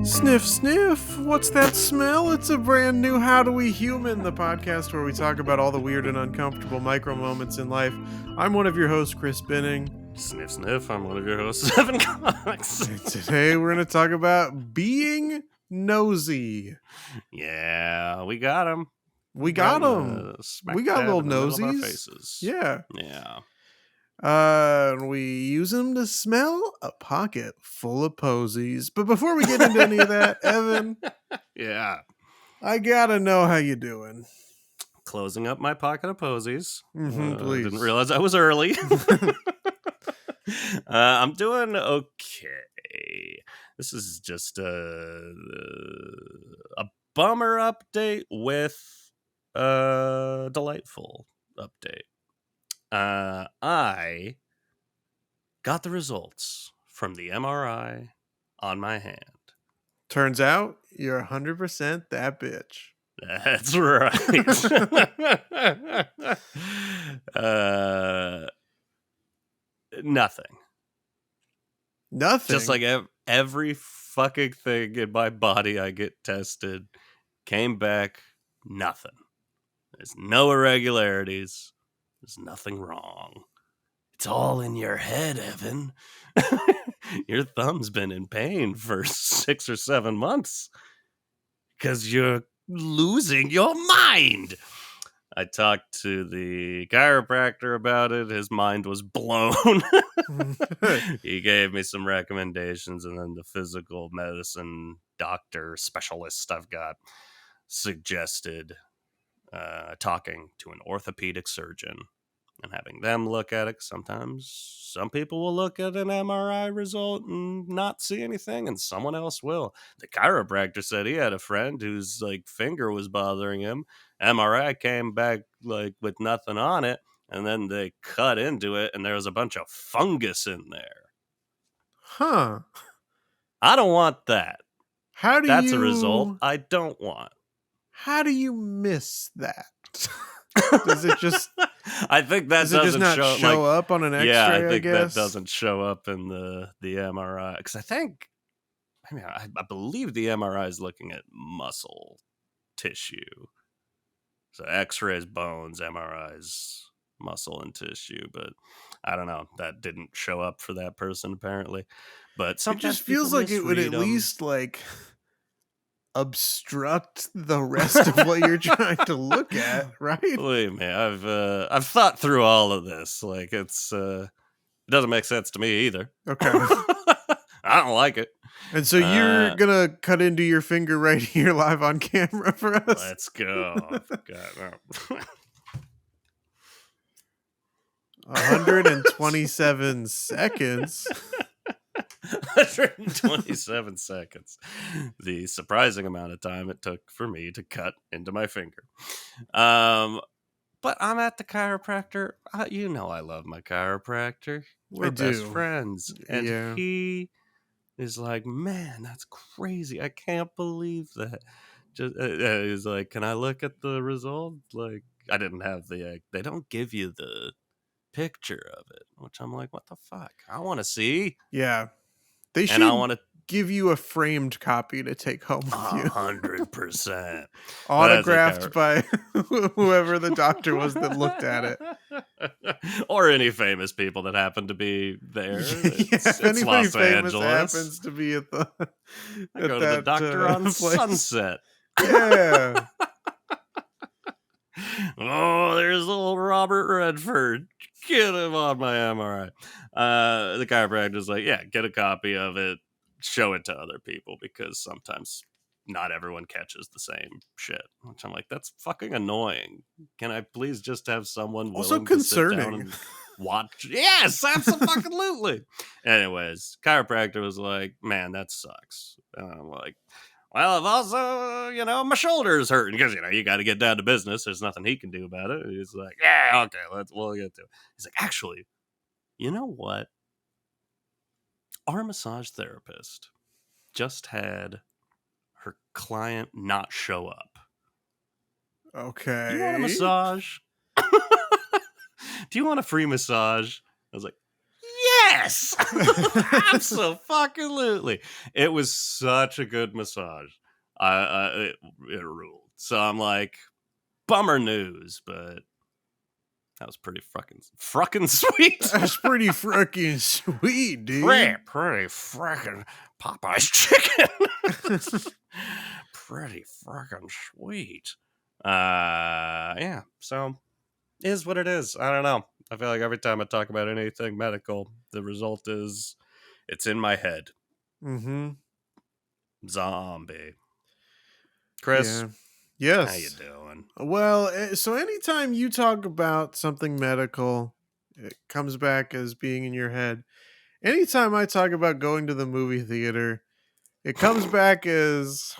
Sniff, sniff. What's that smell? It's a brand new HowDoWeHuman, the podcast where we talk about all the weird and uncomfortable micro moments in life. I'm one of your hosts, Chris Binning. Sniff, sniff. I'm one of your hosts, Evan Cox. And today we're going to talk about being nosy. Yeah, we got him. We got them. We got little nosies. Yeah. We use them to smell a pocket full of posies. But before we get into any of that, Evan, Yeah, I gotta know how you doing. closing up my pocket of posies. Please. Didn't realize I was early. I'm doing okay. This is just a bummer update with a delightful update. I got the results from the MRI on my hand. Turns out you're 100% that bitch. That's right. Nothing. Just like every fucking thing in my body I get tested came back nothing. There's no irregularities. There's nothing wrong. It's all in your head, Evan. Your thumb's been in pain for 6 or 7 months because you're losing your mind. I talked to the chiropractor about it. His mind was blown. He gave me some recommendations, and then the physical medicine doctor specialist I've got suggested talking to an orthopedic surgeon and having them look at it. Sometimes some people will look at an MRI result and not see anything, and someone else will. The chiropractor said he had a friend whose finger was bothering him. MRI came back with nothing on it, and then they cut into it, and there was a bunch of fungus in there. Huh. I don't want that. That's a result I don't want. How do you miss that? Does it just... I think that doesn't show up on an X-ray. Yeah, I think that doesn't show up in the MRI, because I believe the MRI is looking at muscle tissue. So X-rays bones, MRIs muscle and tissue, but I don't know. That didn't show up for that person apparently. But sometimes it just feels like it would at least obstruct the rest of what you're trying to look at, right? Believe me, I've thought through all of this. It doesn't make sense to me either. Okay. I don't like it. And so you're gonna cut into your finger right here live on camera for us? Let's go. God, no. 127 seconds. 127 seconds. The surprising amount of time it took for me to cut into my finger. But I'm at the chiropractor. You know I love my chiropractor. We're best friends. And he is like, man, that's crazy. I can't believe that. He's like, can I look at the result? I didn't have they don't give you the picture of it, which I'm like, what the fuck? I want to see. Yeah. They should give you a framed copy to take home with you. 100%. Autographed by whoever the doctor was that looked at it. Or any famous people that happen to be there. If anybody famous happens to be at the... I go to the doctor on place. Sunset. Yeah. Oh, there's little Robert Redford. Get him on my MRI. The chiropractor's like, yeah, get a copy of it, show it to other people, because sometimes not everyone catches the same shit. Which I'm like, that's fucking annoying. Can I please just have someone willing to sit down and watch? Yes, absolutely. Anyways, chiropractor was like, man, that sucks. And I'm like, well, I've also, my shoulder's hurting because, you got to get down to business. There's nothing he can do about it. He's like, yeah, okay, we'll get to it. He's like, actually, you know what? Our massage therapist just had her client not show up. Okay. Do you want a massage? Do you want a free massage? I was like, Yes, absolutely. It was such a good massage. It ruled. So I'm like, bummer news, but that was pretty fucking sweet. That's pretty freaking sweet, dude. Pretty freaking Popeye's chicken. Pretty freaking sweet. Yeah. So is what it is. I don't know. I feel like every time I talk about anything medical, the result is it's in my head. Mm-hmm. Zombie. Chris, Yeah. how you Yes. doing? Well, so anytime you talk about something medical, it comes back as being in your head. Anytime I talk about going to the movie theater, it comes back as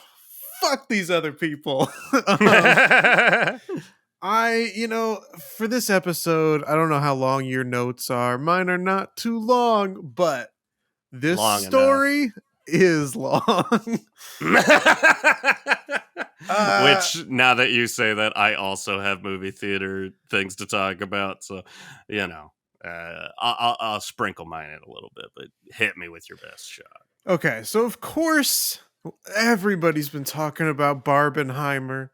fuck these other people. um, for this episode, I don't know how long your notes are. Mine are not too long, but this Long enough. story is long. Which, now that you say that, I also have movie theater things to talk about. So, I'll sprinkle mine in a little bit, but hit me with your best shot. Okay, so of course everybody's been talking about Barbenheimer.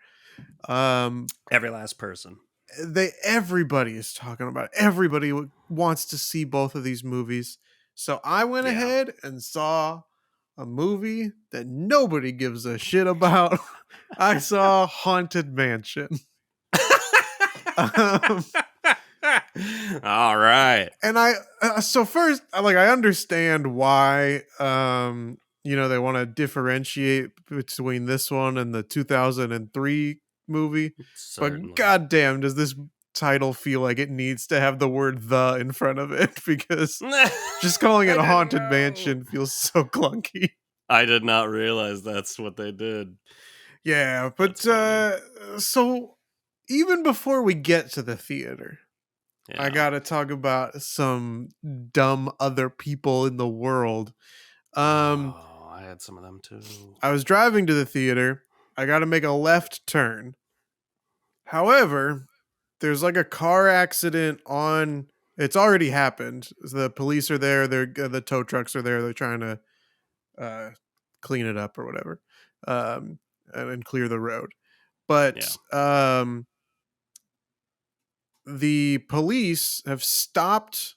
Every last person. Everybody is talking about it. Everybody wants to see both of these movies. So I went Yeah. ahead and saw a movie that nobody gives a shit about. I saw Haunted Mansion. All right. And so first, I understand why they want to differentiate between this one and the 2003 movie. Certainly. But goddamn, does this title feel like it needs to have the word "the" in front of it? Because just calling it Haunted Mansion feels so clunky. I did not realize that's what they did. Yeah, but so even before we get to the theater, I gotta talk about some dumb other people in the world. I had some of them too. I was driving to the theater. I gotta make a left turn. However, there's like a car accident on. It's already happened. The police are there. The tow trucks are there. They're trying to clean it up or whatever, and clear the road. But the police have stopped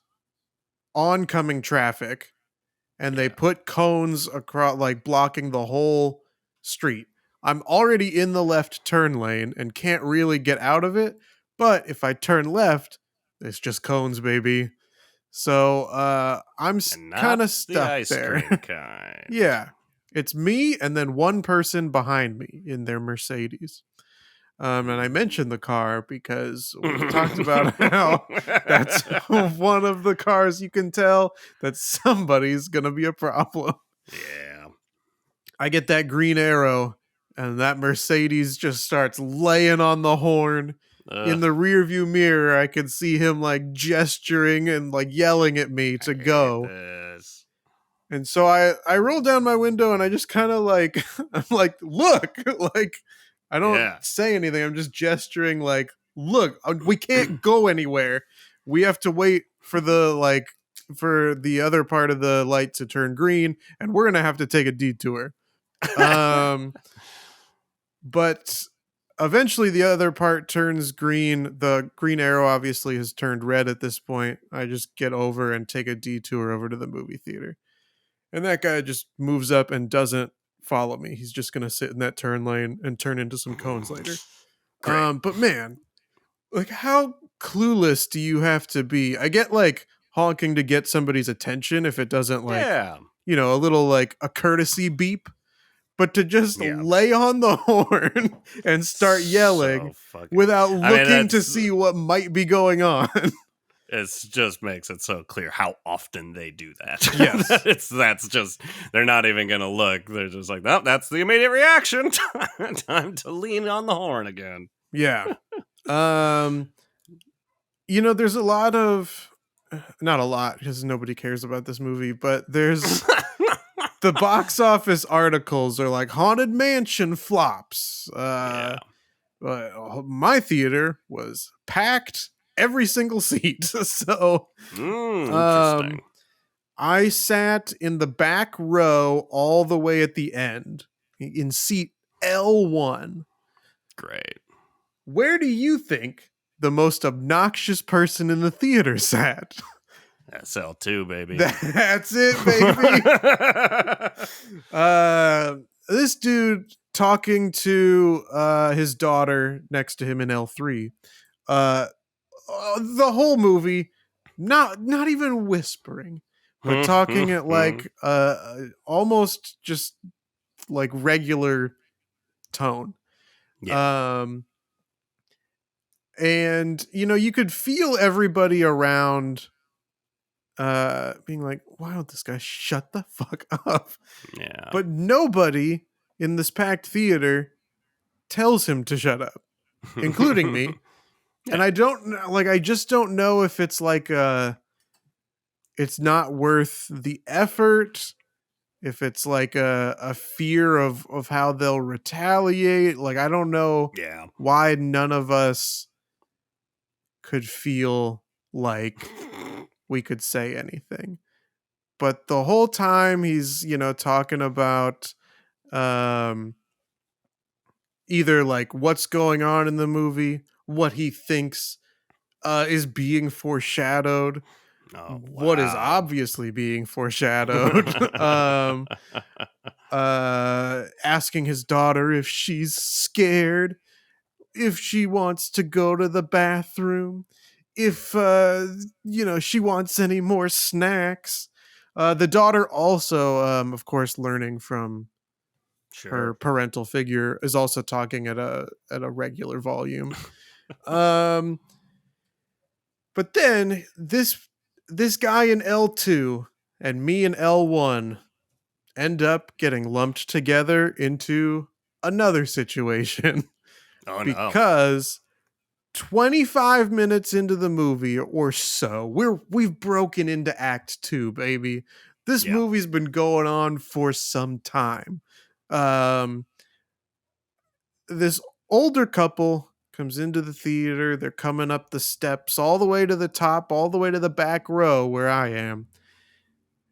oncoming traffic, and they put cones across, like blocking the whole street. I'm already in the left turn lane and can't really get out of it. But if I turn left, it's just cones, baby. So I'm kind of stuck there. Kind. Yeah, it's me and then one person behind me in their Mercedes. And I mentioned the car because we talked about how that's one of the cars you can tell that somebody's going to be a problem. Yeah. I get that green arrow and that Mercedes just starts laying on the horn. In the rearview mirror, I could see him like gesturing and like yelling at me to go. And so I roll down my window and I just kind of like, I'm like, look, like, I don't say anything. I'm just gesturing like, look, we can't go anywhere. We have to wait for the other part of the light to turn green, and we're going to have to take a detour. But eventually the other part turns green. The green arrow obviously has turned red at this point. I just get over and take a detour over to the movie theater. And that guy just moves up and doesn't follow me. He's just going to sit in that turn lane and turn into some cones later. But man, like, how clueless do you have to be? I get like honking to get somebody's attention if it doesn't like, a little like a courtesy beep. But to just lay on the horn and start yelling without looking to see what might be going on. It just makes it so clear how often they do that. Yes. That's just, they're not even going to look. They're just like, oh, that's the immediate reaction. Time to lean on the horn again. Yeah. There's a lot of, not a lot because nobody cares about this movie, but there's the box office articles are like Haunted Mansion flops. But my theater was packed, every single seat. So interesting. I sat in the back row all the way at the end in seat L1. Great. Where do you think the most obnoxious person in the theater sat? SL2, baby. That's it, baby. This dude talking to his daughter next to him in L3. Uh, the whole movie, not even whispering, but talking at like almost just like regular tone. Yeah. Um, and you could feel everybody around being like, why don't this guy shut the fuck up? Yeah. But nobody in this packed theater tells him to shut up, including me. And Yeah. I just don't know if it's like it's not worth the effort, if it's like a fear of how they'll retaliate. Like, I don't know Yeah. why none of us could feel like we could say anything. But the whole time he's, talking about um either like what's going on in the movie, what he thinks is being foreshadowed, Oh, what is wow. obviously being foreshadowed. Asking his daughter if she's scared, if she wants to go to the bathroom, if she wants any more snacks. The daughter also, of course, learning from her Sure. parental figure, is also talking at a regular volume. Um, but then this guy in L2 and me in L1 end up getting lumped together into another situation Oh, no. because 25 minutes into the movie or so, we've broken into act 2, baby. This Yeah. movie's been going on for some time. Um this older couple comes into the theater. They're coming up the steps all the way to the top, all the way to the back row where I am.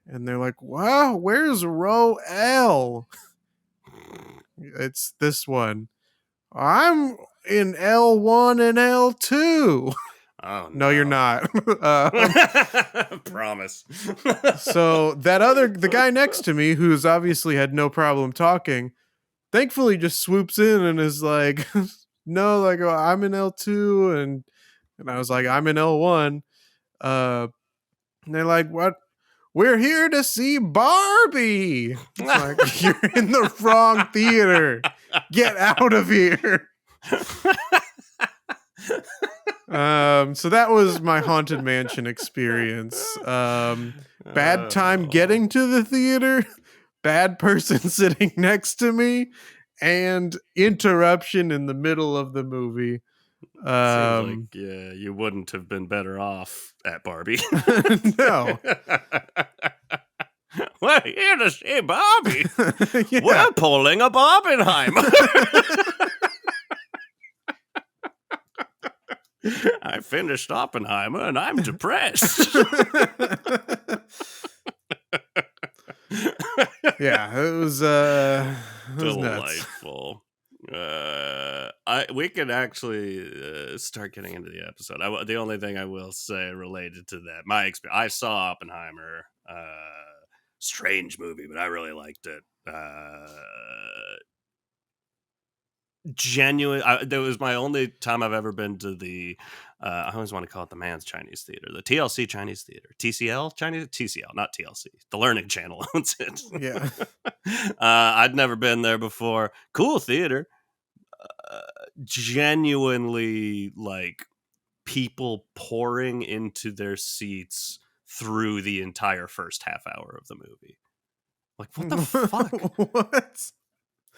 And they're like, wow, where's row L? It's this one. I'm in L1 and L2. Oh, No, you're no. not. Promise. So the guy next to me, who's obviously had no problem talking, thankfully just swoops in and is like, no, like, oh, I'm in L2. And I was like, I'm in L1. And they're like, what? We're here to see Barbie. It's like, you're in the wrong theater. Get out of here. So that was my Haunted Mansion experience. Bad time Oh. getting to the theater, bad person sitting next to me, and interruption in the middle of the movie. Seems like you wouldn't have been better off at Barbie. No. We're here to see Barbie. Yeah. We're pulling a Barbenheimer. I finished Oppenheimer and I'm depressed. Yeah, it was nuts. Delightful. We could actually start getting into the episode. The only thing I will say related to that, my experience, I saw Oppenheimer. Strange movie, but I really liked it. Genuine. That was my only time I've ever been to the. I always want to call it the Man's Chinese Theater, the TLC Chinese Theater, TCL Chinese TCL, not TLC. The Learning Channel owns it. Yeah. I'd never been there before. Cool theater. Genuinely, like, people pouring into their seats through the entire first half hour of the movie. Like, what the fuck? What?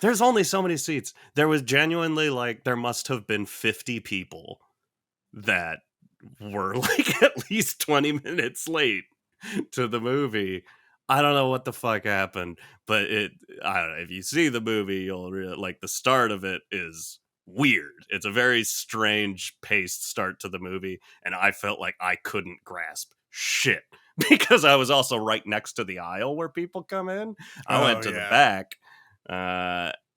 There's only so many seats. There was genuinely, like, there must have been 50 people that were like at least 20 minutes late to the movie. I don't know what the fuck happened, but I don't know. If you see the movie, you'll really like the start of it is weird. It's a very strange paced start to the movie, and I felt like I couldn't grasp shit because I was also right next to the aisle where people come in. I Oh went to the yeah. back,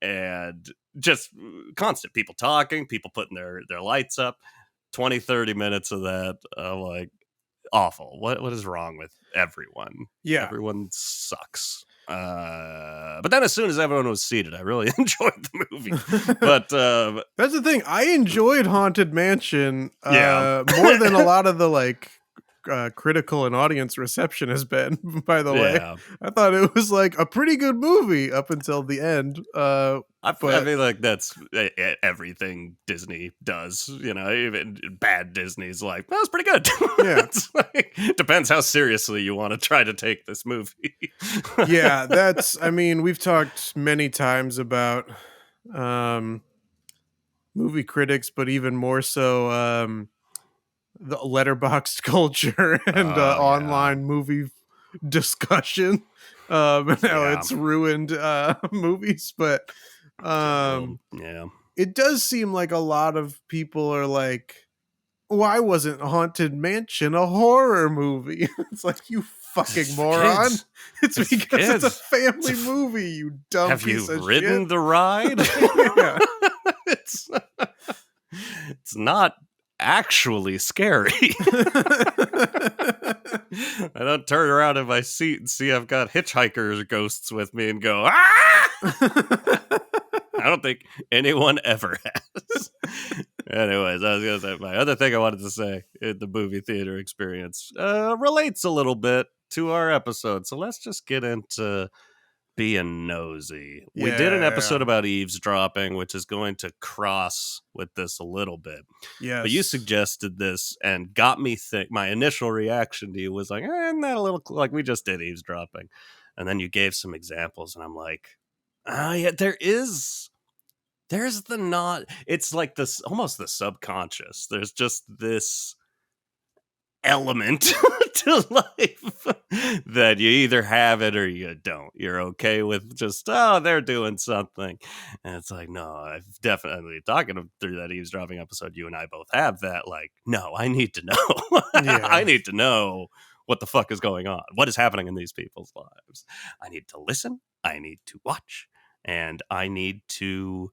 and just constant people talking, people putting their lights up. 20-30 minutes of that, I'm like, awful. What is wrong with everyone? Yeah. Everyone sucks. But then as soon as everyone was seated, I really enjoyed the movie. But That's the thing. I enjoyed Haunted Mansion yeah. more than a lot of the like critical and audience reception has been. By the way, Yeah. I thought it was like a pretty good movie up until the end. I But feel like that's everything Disney does. You know, even bad Disney's like, well, it's pretty good. yeah, It's like, depends how seriously you want to try to take this movie. yeah, that's. I mean, we've talked many times about um, movie critics, but even more so the letterboxed culture and Oh yeah, online movie discussion and how yeah. it's ruined movies. But General, um yeah. it does seem like a lot of people are like, why wasn't Haunted Mansion a horror movie? It's like, you fucking It's for moron. kids. It's It's for because it's a kids. family movie, you dumb Have you piece of shit. ridden the ride? Yeah. it's it's not actually scary. I don't turn around in my seat and see I've got hitchhikers ghosts with me and go, ah! I don't think anyone ever has. Anyways, I was going to say, my other thing I wanted to say in the movie theater experience relates a little bit to our episode. So let's just get into being nosy. We did an Yeah. episode about eavesdropping, which is going to cross with this a little bit. But you Yes. suggested this and got me think. My initial reaction to you was like, isn't that a little like we just did eavesdropping? And then you gave some examples, and I'm like, yeah, there's the not. It's like this almost the subconscious. There's just this element to life that you either have it or you don't. You're okay with just, oh, they're doing something. And it's like, no, I've definitely talking through that eavesdropping episode, you and I both have that, like, no, I need to know. I Yeah. need to know what the fuck is going on. What is happening in these people's lives? I need to listen. I need to watch. And I need to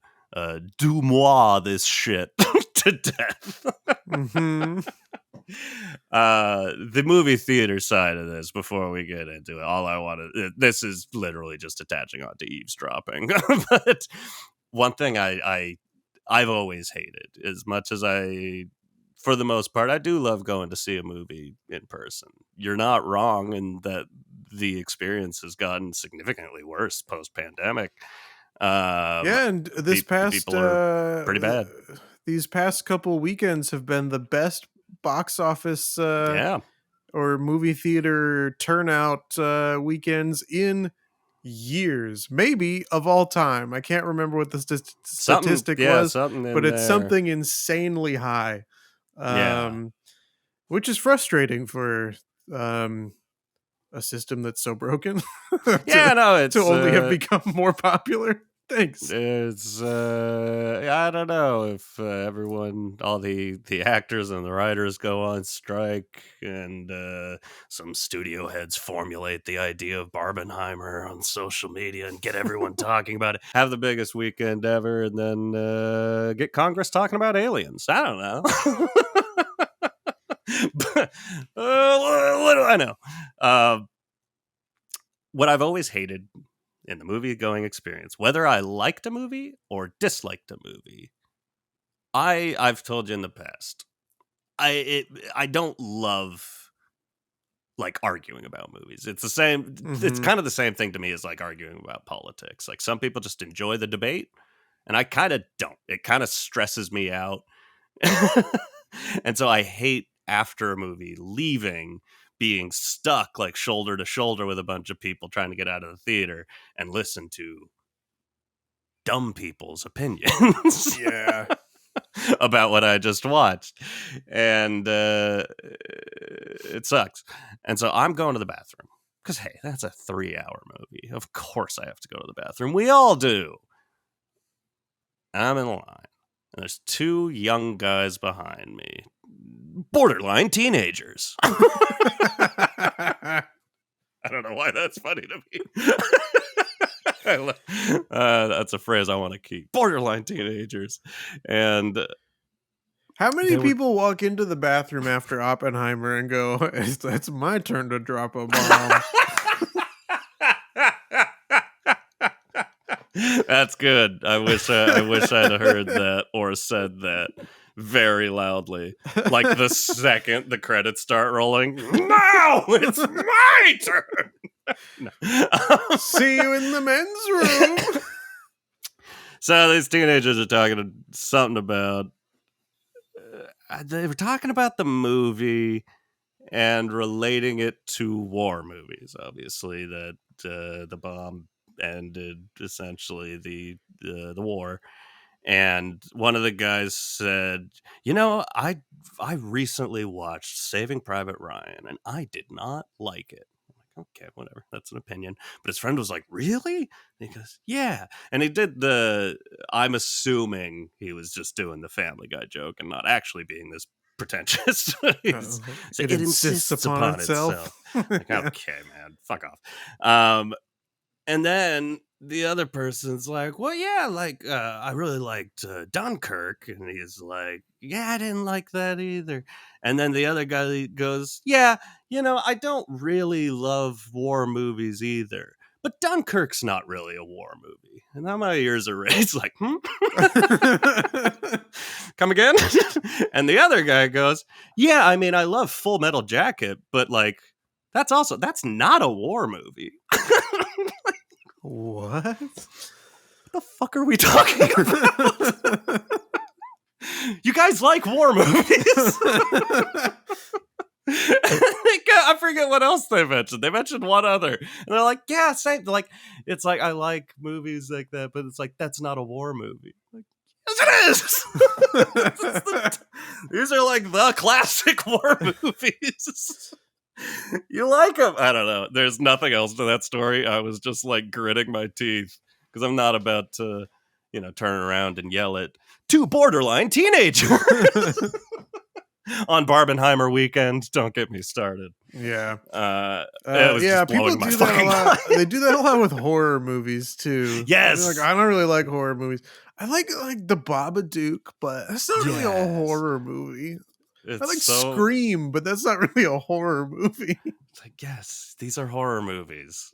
do moi this shit to death. Hmm. The movie theater side of this, before we get into it, all I want to, this is literally just attaching on to eavesdropping. But one thing I've always hated, as much as for the most part, I do love going to see a movie in person. You're not wrong in that the experience has gotten significantly worse post pandemic. Yeah, and this past People are pretty bad. these past couple weekends have been the best box office Yeah. or movie theater turnout weekends in years, maybe of all time. I can't remember what the Something, statistic yeah, was, something but in it's there. something insanely high. Yeah. Um which is frustrating for um a system that's so broken Yeah, no, to it's only have become more popular. Thanks. it's I don't know if everyone, all the actors and the writers go on strike, and some studio heads formulate the idea of Barbenheimer on social media and get everyone talking about it. Have the biggest weekend ever, and then get Congress talking about aliens. I don't know. But, what do I know? What I've always hated in the movie going experience, whether I liked a movie or disliked a movie, I've told you in the past, I don't love like arguing about movies. It's the same. It's Hmm. kind of the same thing to me as like arguing about politics. Like some people just enjoy the debate, and I kind of don't. It kind of stresses me out, and so I hate after a movie leaving, being stuck like shoulder to shoulder with a bunch of people trying to get out of the theater and listen to dumb people's opinions Yeah. about what I just watched. And it sucks. And so I'm going to the bathroom because, hey, that's a 3-hour movie. Of course I have to go to the bathroom. We all do. I'm in line. And there's two young guys behind me, borderline teenagers. why that's funny to me. That's a phrase I want to keep. Borderline teenagers. And How many they were people walk into the bathroom after Oppenheimer and go, "It's my turn to drop a bomb"? That's good. I wish I'd heard that or said that very loudly. Like the second the credits start rolling, now it's my turn. No. See you in the men's room. So these teenagers are talking something about. They were talking about the movie and relating it to war movies. Obviously, that the bomb ended essentially the war. And one of the guys said, I recently watched Saving Private Ryan, and I did not like it." I'm like, okay, whatever. That's an opinion. But his friend was like, "Really?" And he goes, "Yeah." And he did I'm assuming he was just doing the Family Guy joke and not actually being this pretentious. So It it insists insists upon upon itself. itself. Like, Yeah. okay, man, fuck off. And then the other person's like, "Well, yeah, like I really liked Dunkirk," and he's like, "Yeah, I didn't like that either." And then the other guy goes, "Yeah, I don't really love war movies either, but Dunkirk's not really a war movie." And now my ears are raised, like, come again? And the other guy goes, "Yeah, I mean, I love Full Metal Jacket, but like, that's not a war movie." What? What the fuck are we talking about? You guys like war movies? I forget what else they mentioned. They mentioned one other. And they're like, yeah, same. Like, it's like, I like movies like that, but it's like, that's not a war movie. Like, yes, it is. These are like the classic war movies. You like them? I don't know. There's nothing else to that story. I was just like gritting my teeth because I'm not about to, turn around and yell at two borderline teenagers on Barbenheimer weekend. Don't get me started. Yeah. It was Yeah, just people blowing my do that a fucking lot. mind. They do that a lot with horror movies too. Yes. Like, I don't really like horror movies. I like the Babadook, but that's not really a horror movie. It's I like so Scream, but that's not really a horror movie. It's like, yes, these are horror movies.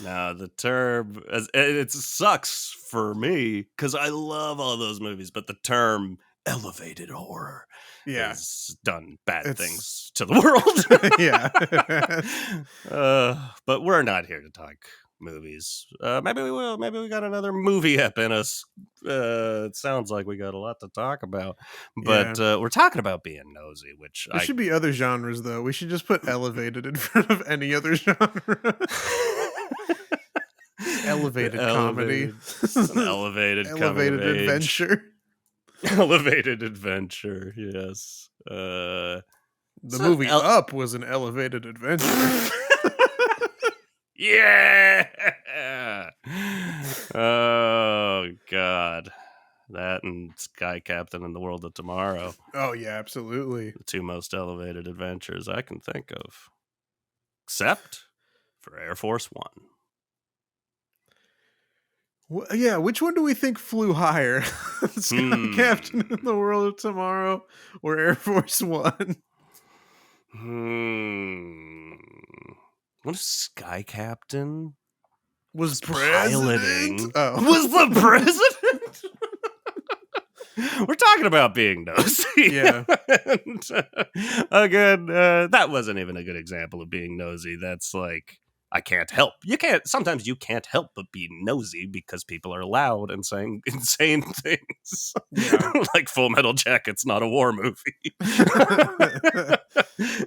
Now the term it sucks for me because I love all those movies, but the term elevated horror Yeah, has done bad it's things to the world. yeah. But we're not here to talk movies. Maybe we will. Maybe we got another movie ep in us. It sounds like we got a lot to talk about, Yeah. but we're talking about being nosy, which There should be other genres though. We should just put elevated in front of any other genre. Elevated comedy. It's an elevated Elevated coming of age. adventure. Elevated adventure, yes. The movie Up was an elevated adventure. Yeah. Oh God, that and Sky Captain and the World of Tomorrow. Oh yeah, absolutely. The two most elevated adventures I can think of, except for Air Force One. Yeah, which one do we think flew higher? Sky Captain in the World of Tomorrow or Air Force One? What if Sky Captain was piloting? Oh. Was the president? We're talking about being nosy. Yeah. And, again, that wasn't even a good example of being nosy. That's like, I can't help. Sometimes you can't help but be nosy because people are loud and saying insane things. Yeah. Like Full Metal Jacket's not a war movie.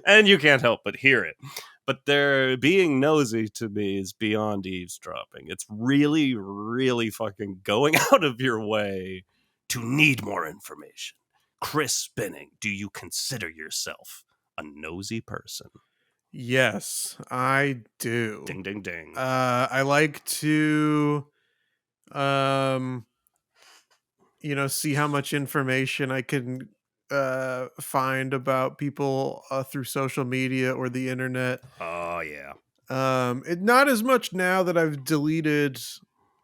And you can't help but hear it. But their being nosy to me is beyond eavesdropping. It's really, really fucking going out of your way to need more information. Chris Spinning, do you consider yourself a nosy person? Yes, I do. Ding, ding, ding. I like to, see how much information I can find about people through social media or the internet. Oh, yeah. Not as much now that I've deleted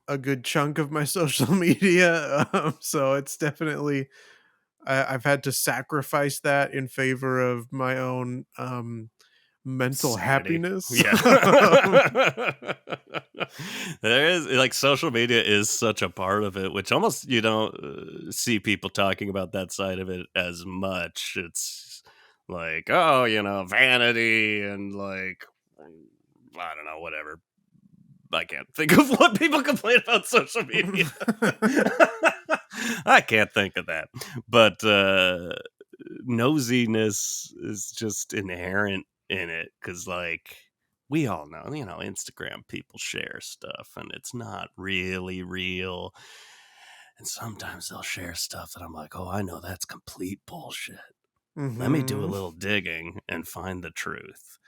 a good chunk of my social media. So it's definitely I've had to sacrifice that in favor of my own mental Sanity. happiness. Yeah. There is, like, social media is such a part of it, which almost you don't see people talking about that side of it as much. It's like, oh, vanity and, like, I don't know, whatever. I can't think of what people complain about social media. I can't think of that. But nosiness is just inherent in it because, like, we all know, Instagram people share stuff and it's not really real. And sometimes they'll share stuff that I'm like, oh, I know that's complete bullshit. Let me do a Hmm. little digging and find the truth.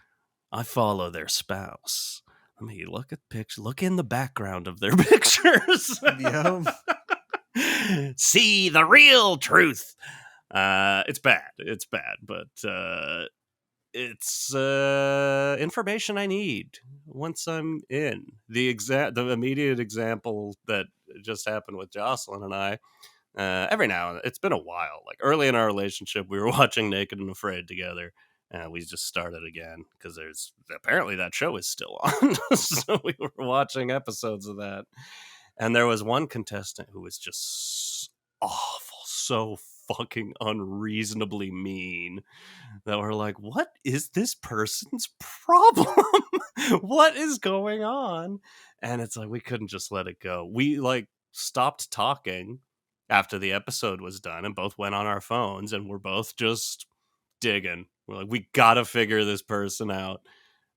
I follow their spouse. Let me look at pictures. Look in the background of their pictures. Yeah. See the real truth. It's bad. It's bad, but it's information I need once I'm in. The immediate example that just happened with Jocelyn and I. Every now and then, it's been a while. Like early in our relationship, we were watching Naked and Afraid together, and we just started again because there's apparently that show is still on. So we were watching episodes of that, and there was one contestant who was just awful, so fucking unreasonably mean that we're like, what is this person's problem? What is going on? And it's like, we couldn't just let it go. We like stopped talking after the episode was done and both went on our phones and we're both just digging. We're like, we gotta figure this person out.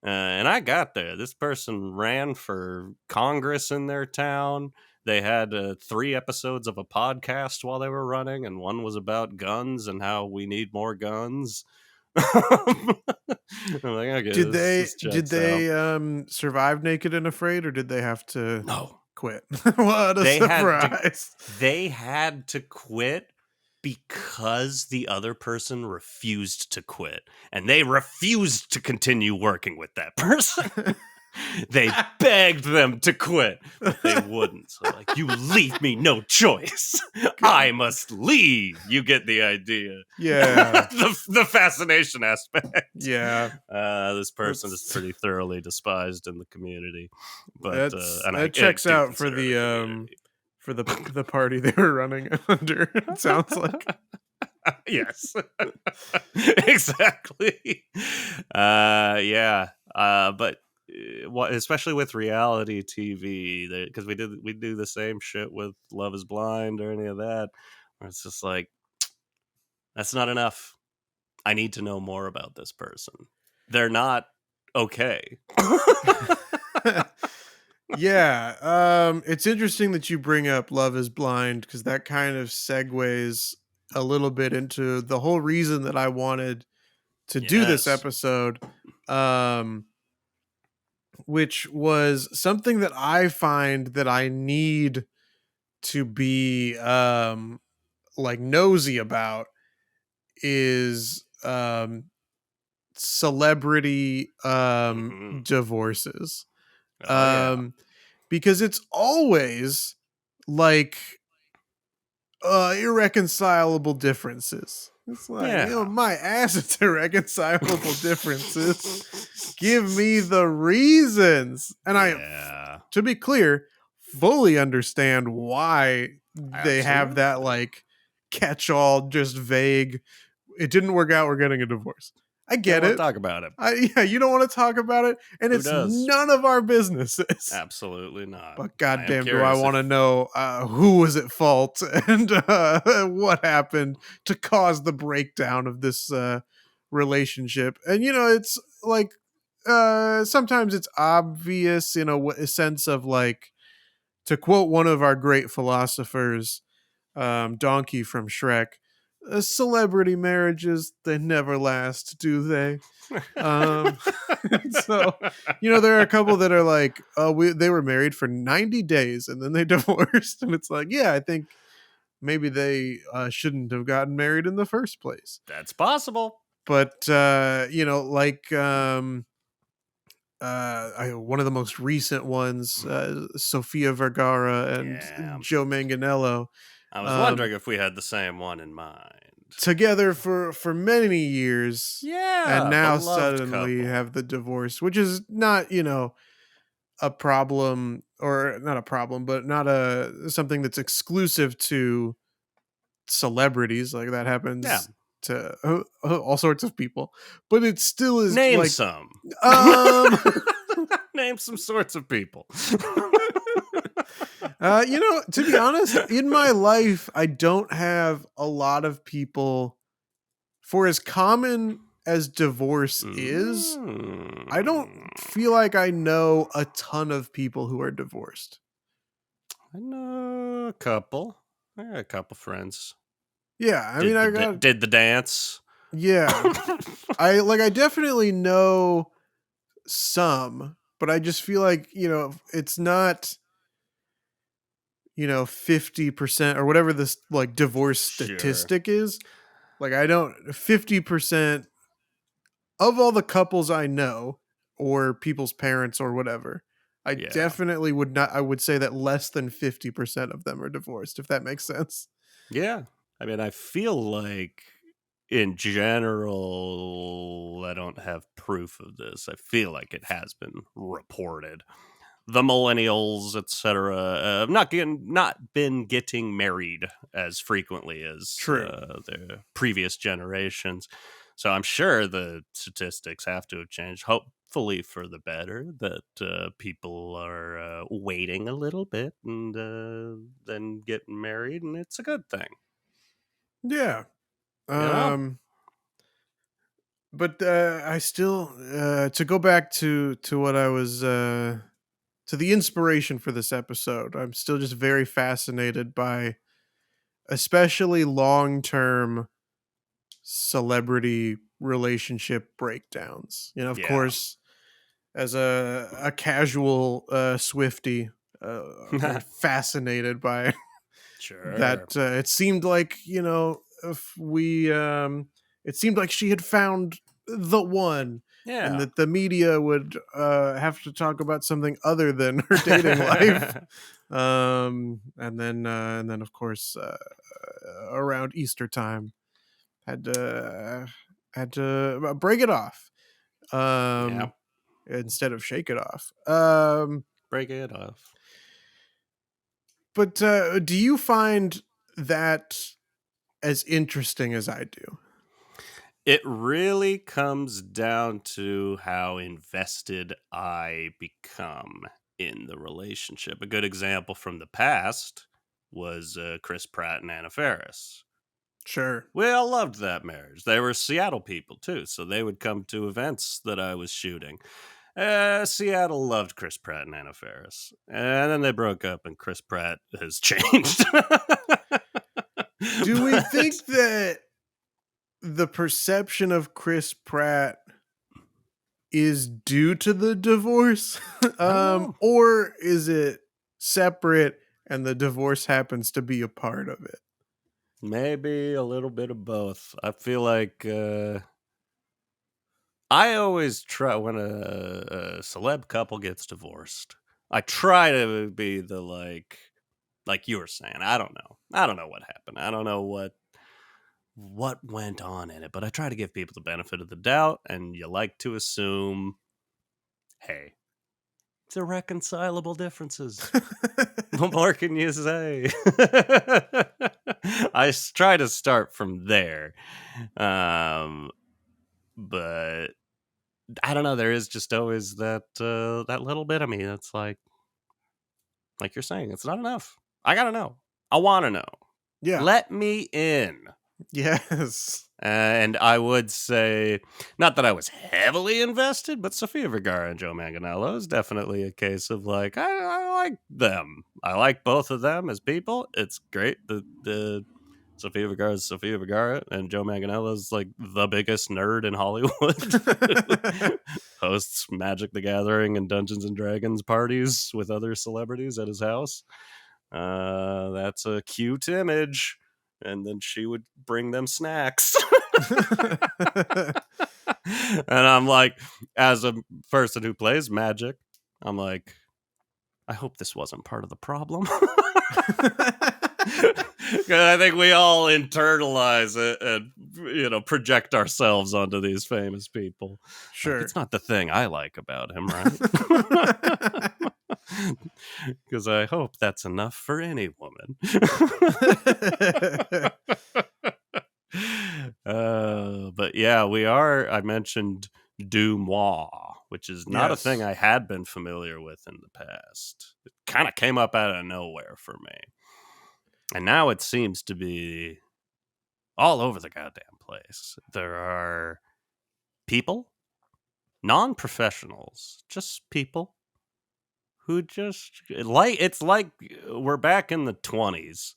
And I got there. This person ran for Congress in their town. They had 3 episodes of a podcast while they were running, and one was about guns and how we need more guns. I'm like, okay, this Did checks out. they survive Naked and Afraid, or did they have to No, quit? What a they had to. surprise. They had to quit because the other person refused to quit, and they refused to continue working with that person. They begged them to quit, but they wouldn't. So, like, you leave me no choice. I must leave. You get the idea. Yeah. The fascination aspect. Yeah. This person is That's pretty thoroughly despised in the community, but that's and I that checks do out for consider it a community. the party they were running under. It sounds like. Yes. Exactly. Yeah. But what, especially with reality TV, because we do the same shit with Love Is Blind or any of that, where it's just like, that's not enough. I need to know more about this person. They're not okay. Yeah, it's interesting that you bring up Love Is Blind because that kind of segues a little bit into the whole reason that I wanted to do this Yes. episode, um, which was something that I find that I need to be like nosy about is celebrity Hmm. divorces. Oh yeah. Um, because it's always like irreconcilable differences. It's like, Yeah. my ass, it's irreconcilable differences. Give me the reasons. And Yeah. to be clear, fully understand why they have that Absolutely. like catch all, just vague, it didn't work out, we're getting a divorce. I Don't get want to it. talk about it. Yeah, you don't want to talk about it, and Who it's does? none of our businesses. Absolutely not. But I am goddamn, do I curious want to if know who was at fault and what happened to cause the breakdown of this relationship? And it's like sometimes it's obvious in a sense of like, to quote one of our great philosophers, Donkey from Shrek, celebrity marriages, they never last, do they? Um, so there are a couple that are like, oh, they were married for 90 days and then they divorced, and it's like, yeah, I think maybe they shouldn't have gotten married in the first place. that's possible. But like one of the most recent ones, Sofia Vergara and Yeah. Joe Manganiello, I was um, wondering if we had the same one in mind. together for many years, and Yeah, now beloved suddenly couple. have the divorce, which is not, a problem, or not a problem, but not a something that's exclusive to celebrities. Like, that Yeah. happens to all sorts of people, but it still is Name like, some. um Name some sorts of people. to be honest, in my life, I don't have a lot of people. For as common as divorce is, I don't Mm. feel like I know a ton of people who are divorced. I know a couple. I got a couple friends. Yeah, I mean, I got, Did the dance. yeah. I definitely know some, but I just feel like, it's not, 50% or whatever this, like, divorce Sure. statistic is. Like, I don't 50% of all the couples I know, or people's parents or whatever, I Yeah. definitely would not I would say that less than 50% of them are divorced, if that makes sense. Yeah. I mean, I feel like in general, I don't have proof of this. I feel like it has been reported. The millennials, etc., not been getting married as frequently as True. the previous generations. So I'm sure the statistics have to have changed. Hopefully for the better. That people are waiting a little bit and then getting married, and it's a good thing. Yeah. You know? Um but I still, to go back to what I was, to the inspiration for this episode, I'm still just very fascinated by especially long-term celebrity relationship breakdowns. Of Yeah. course, as a casual Swifty, very fascinated by Sure. that. It seemed like, if we it seemed like she had found the one, and Yeah. that the media would have to talk about something other than her dating life. And then of course, around Easter time, had to break it off, Yeah. instead of shake it off. Break it off. But do you find that as interesting as I do? It really comes down to how invested I become in the relationship. A good example from the past was Chris Pratt and Anna Faris. Sure. We all loved that marriage. They were Seattle people too, so they would come to events that I was shooting. Seattle loved Chris Pratt and Anna Faris. And then they broke up, and Chris Pratt has changed. Do we But think that the perception of Chris Pratt is due to the divorce? I don't know. Or is it separate and the divorce happens to be a part of it? Maybe a little bit of both. I feel like I always try when a celeb couple gets divorced. I try to be the like you were saying. I don't know. I don't know what happened. I don't know what went on in it, but I try to give people the benefit of the doubt, and you like to assume, hey, it's irreconcilable differences. What more can you say? Try to start from there. Um, but I don't know. There is just always that little bit of me that's like you're saying, it's not enough. I gotta know. I want to know. Yeah. Let me in. Yes. And I would say, not that I was heavily invested, but Sofia Vergara and Joe Manganiello is definitely a case of like I like them. I like both of them as people. It's great. The Sofia Vergara is Sofia Vergara, and Joe Manganiello is like the biggest nerd in Hollywood. Hosts Magic the Gathering and Dungeons and Dragons parties with other celebrities at his house. That's a cute image. And then she would bring them snacks. And I'm like, as a person who plays Magic, I'm like, I hope this wasn't part of the problem. Because I think we all internalize it and, project ourselves onto these famous people. Like, Sure. it's not the thing I like about him, right? Because I hope that's enough for any woman. But yeah, I mentioned Dumois, which is not a thing Yes. I had been familiar with in the past. It kind of came up out of nowhere for me. And now it seems to be all over the goddamn place. There are people, non-professionals, just people who just it's like we're back in the 20s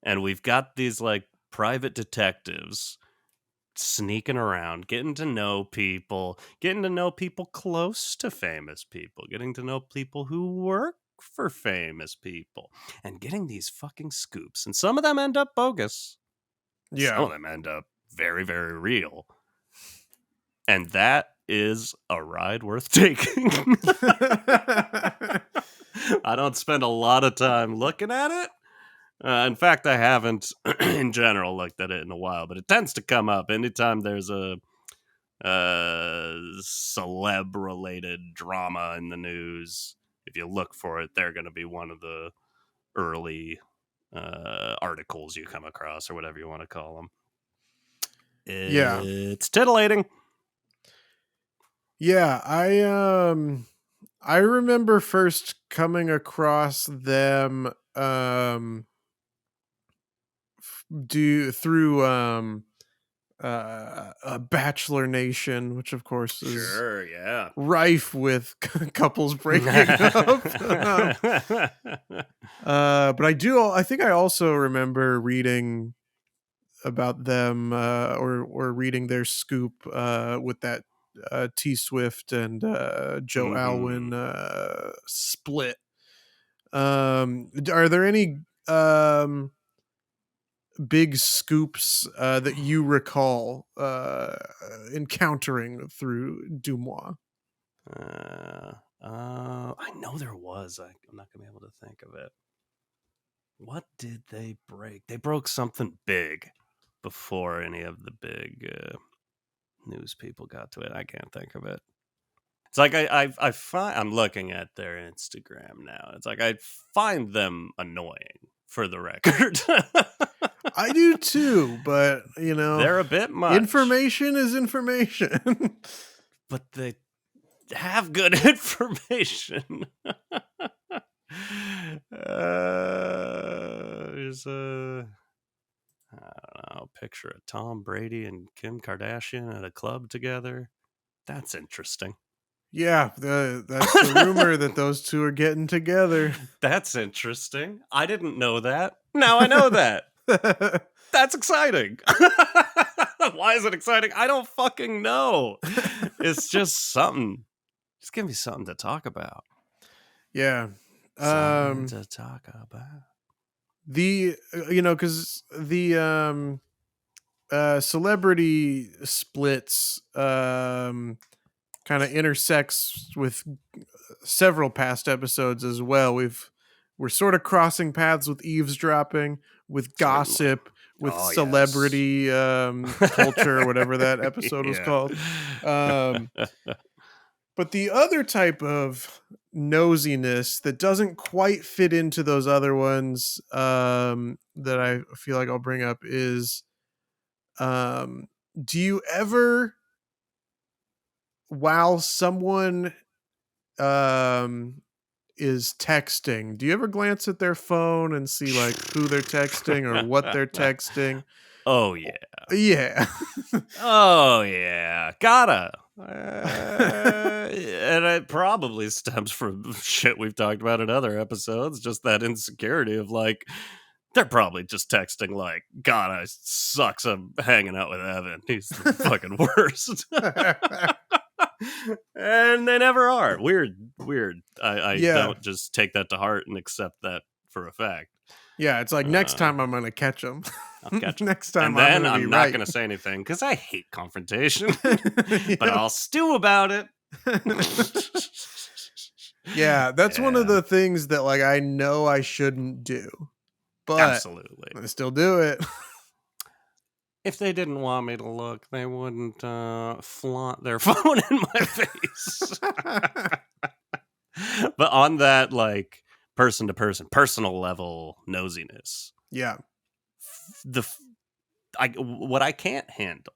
and we've got these like private detectives sneaking around, getting to know people close to famous people, getting to know people who work for famous people, and getting these fucking scoops. And some of them end up bogus. Some Yeah. of them end up very, very real. And that is a ride worth taking. I don't spend a lot of time looking at it. In fact, I haven't in general looked at it in a while, but it tends to come up anytime there's a celeb related drama in the news. If you look for it, they're going to be one of the early articles you come across, or whatever you want to call them. Yeah. It's titillating. Yeah, I remember first coming across them do through Bachelor Nation, which of course is Sure, yeah. rife with couples breaking up. But I think I also remember reading about them or reading their scoop with that T Swift and Joe Alwyn Mhm. split. Are there any big scoops that you recall encountering through Dumois? I know there was. I'm not gonna be able to think of it. What did they break? They broke something big before any of the big news people got to it. I can't think of it. It's like I find I'm looking at their Instagram now. It's like I find them annoying. For the record, I do too, but they're a bit much, information is information. but they have good information. There's a I don't know, picture of Tom Brady and Kim Kardashian at a club together. That's interesting. Yeah, that's the rumor that those two are getting together. That's interesting. I didn't know that. Now I know that. That's exciting. Why is it exciting? I don't fucking know. It's just something. Just give me something to talk about. Yeah. Something to talk about. The because the celebrity splits kind of intersects with several past episodes as well. We're sort of crossing paths with eavesdropping, with Certainly. gossip, with Oh, yes. celebrity culture, or whatever that episode was Yeah. called. Um, but the other type of nosiness that doesn't quite fit into those other ones that I feel like I'll bring up is um, do you ever, while someone um, is texting, do you ever glance at their phone and see like who they're texting or what they're texting? Oh, yeah. Yeah. Oh, yeah. Gotta. And it probably stems from shit we've talked about in other episodes. Just that insecurity of like, they're probably just texting like, God, I sucks. I'm hanging out with Evan. He's the fucking worst. And they never are. Weird, weird. I Yeah. don't just take that to heart and accept that for a fact. Yeah, it's like next Uh, time I'm gonna catch them. I'll catch him. Next time And I'm then gonna be I'm not right. going to say anything because I hate confrontation, but Yep. I'll stew about it. Yeah, that's one of Yeah, the things that like I know I shouldn't do, but absolutely. I still do it. If they didn't want me to look, they wouldn't flaunt their phone in my face. But on that, like, person to person, personal level nosiness, Yeah. the what I can't handle,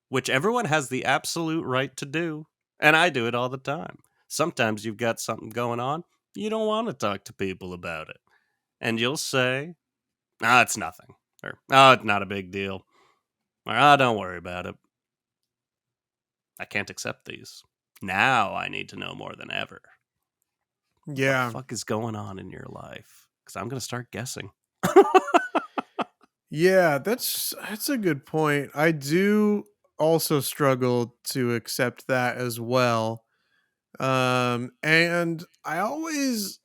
which everyone has the absolute right to do, and I do it all the time. Sometimes you've got something going on, you don't want to talk to people about it, and you'll say, "Ah, it's nothing," or "Oh, it's not a big deal," or "Ah, don't worry about it." I can't accept these. Now I need to know more than ever. What the Yeah. fuck is going on in your life? Because I'm gonna start guessing. Yeah, that's a good point. I do also struggle to accept that as well. And I always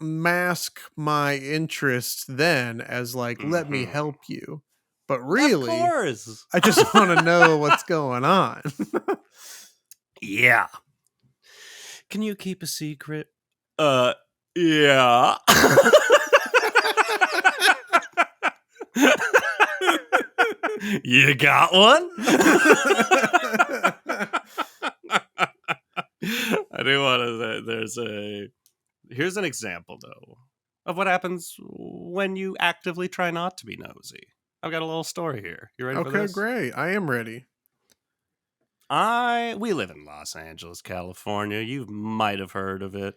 mask my interest then as like, let me Hmm. help you. But Of really, course. I just want to know what's going on. Yeah. Can you keep a secret? Uh, yeah. You got one? I do want to. There's a. Here's an example, though, of what happens when you actively try not to be nosy. I've got a little story here. You ready for Okay, this? great. I am ready. We live in Los Angeles, California. You might have heard of it.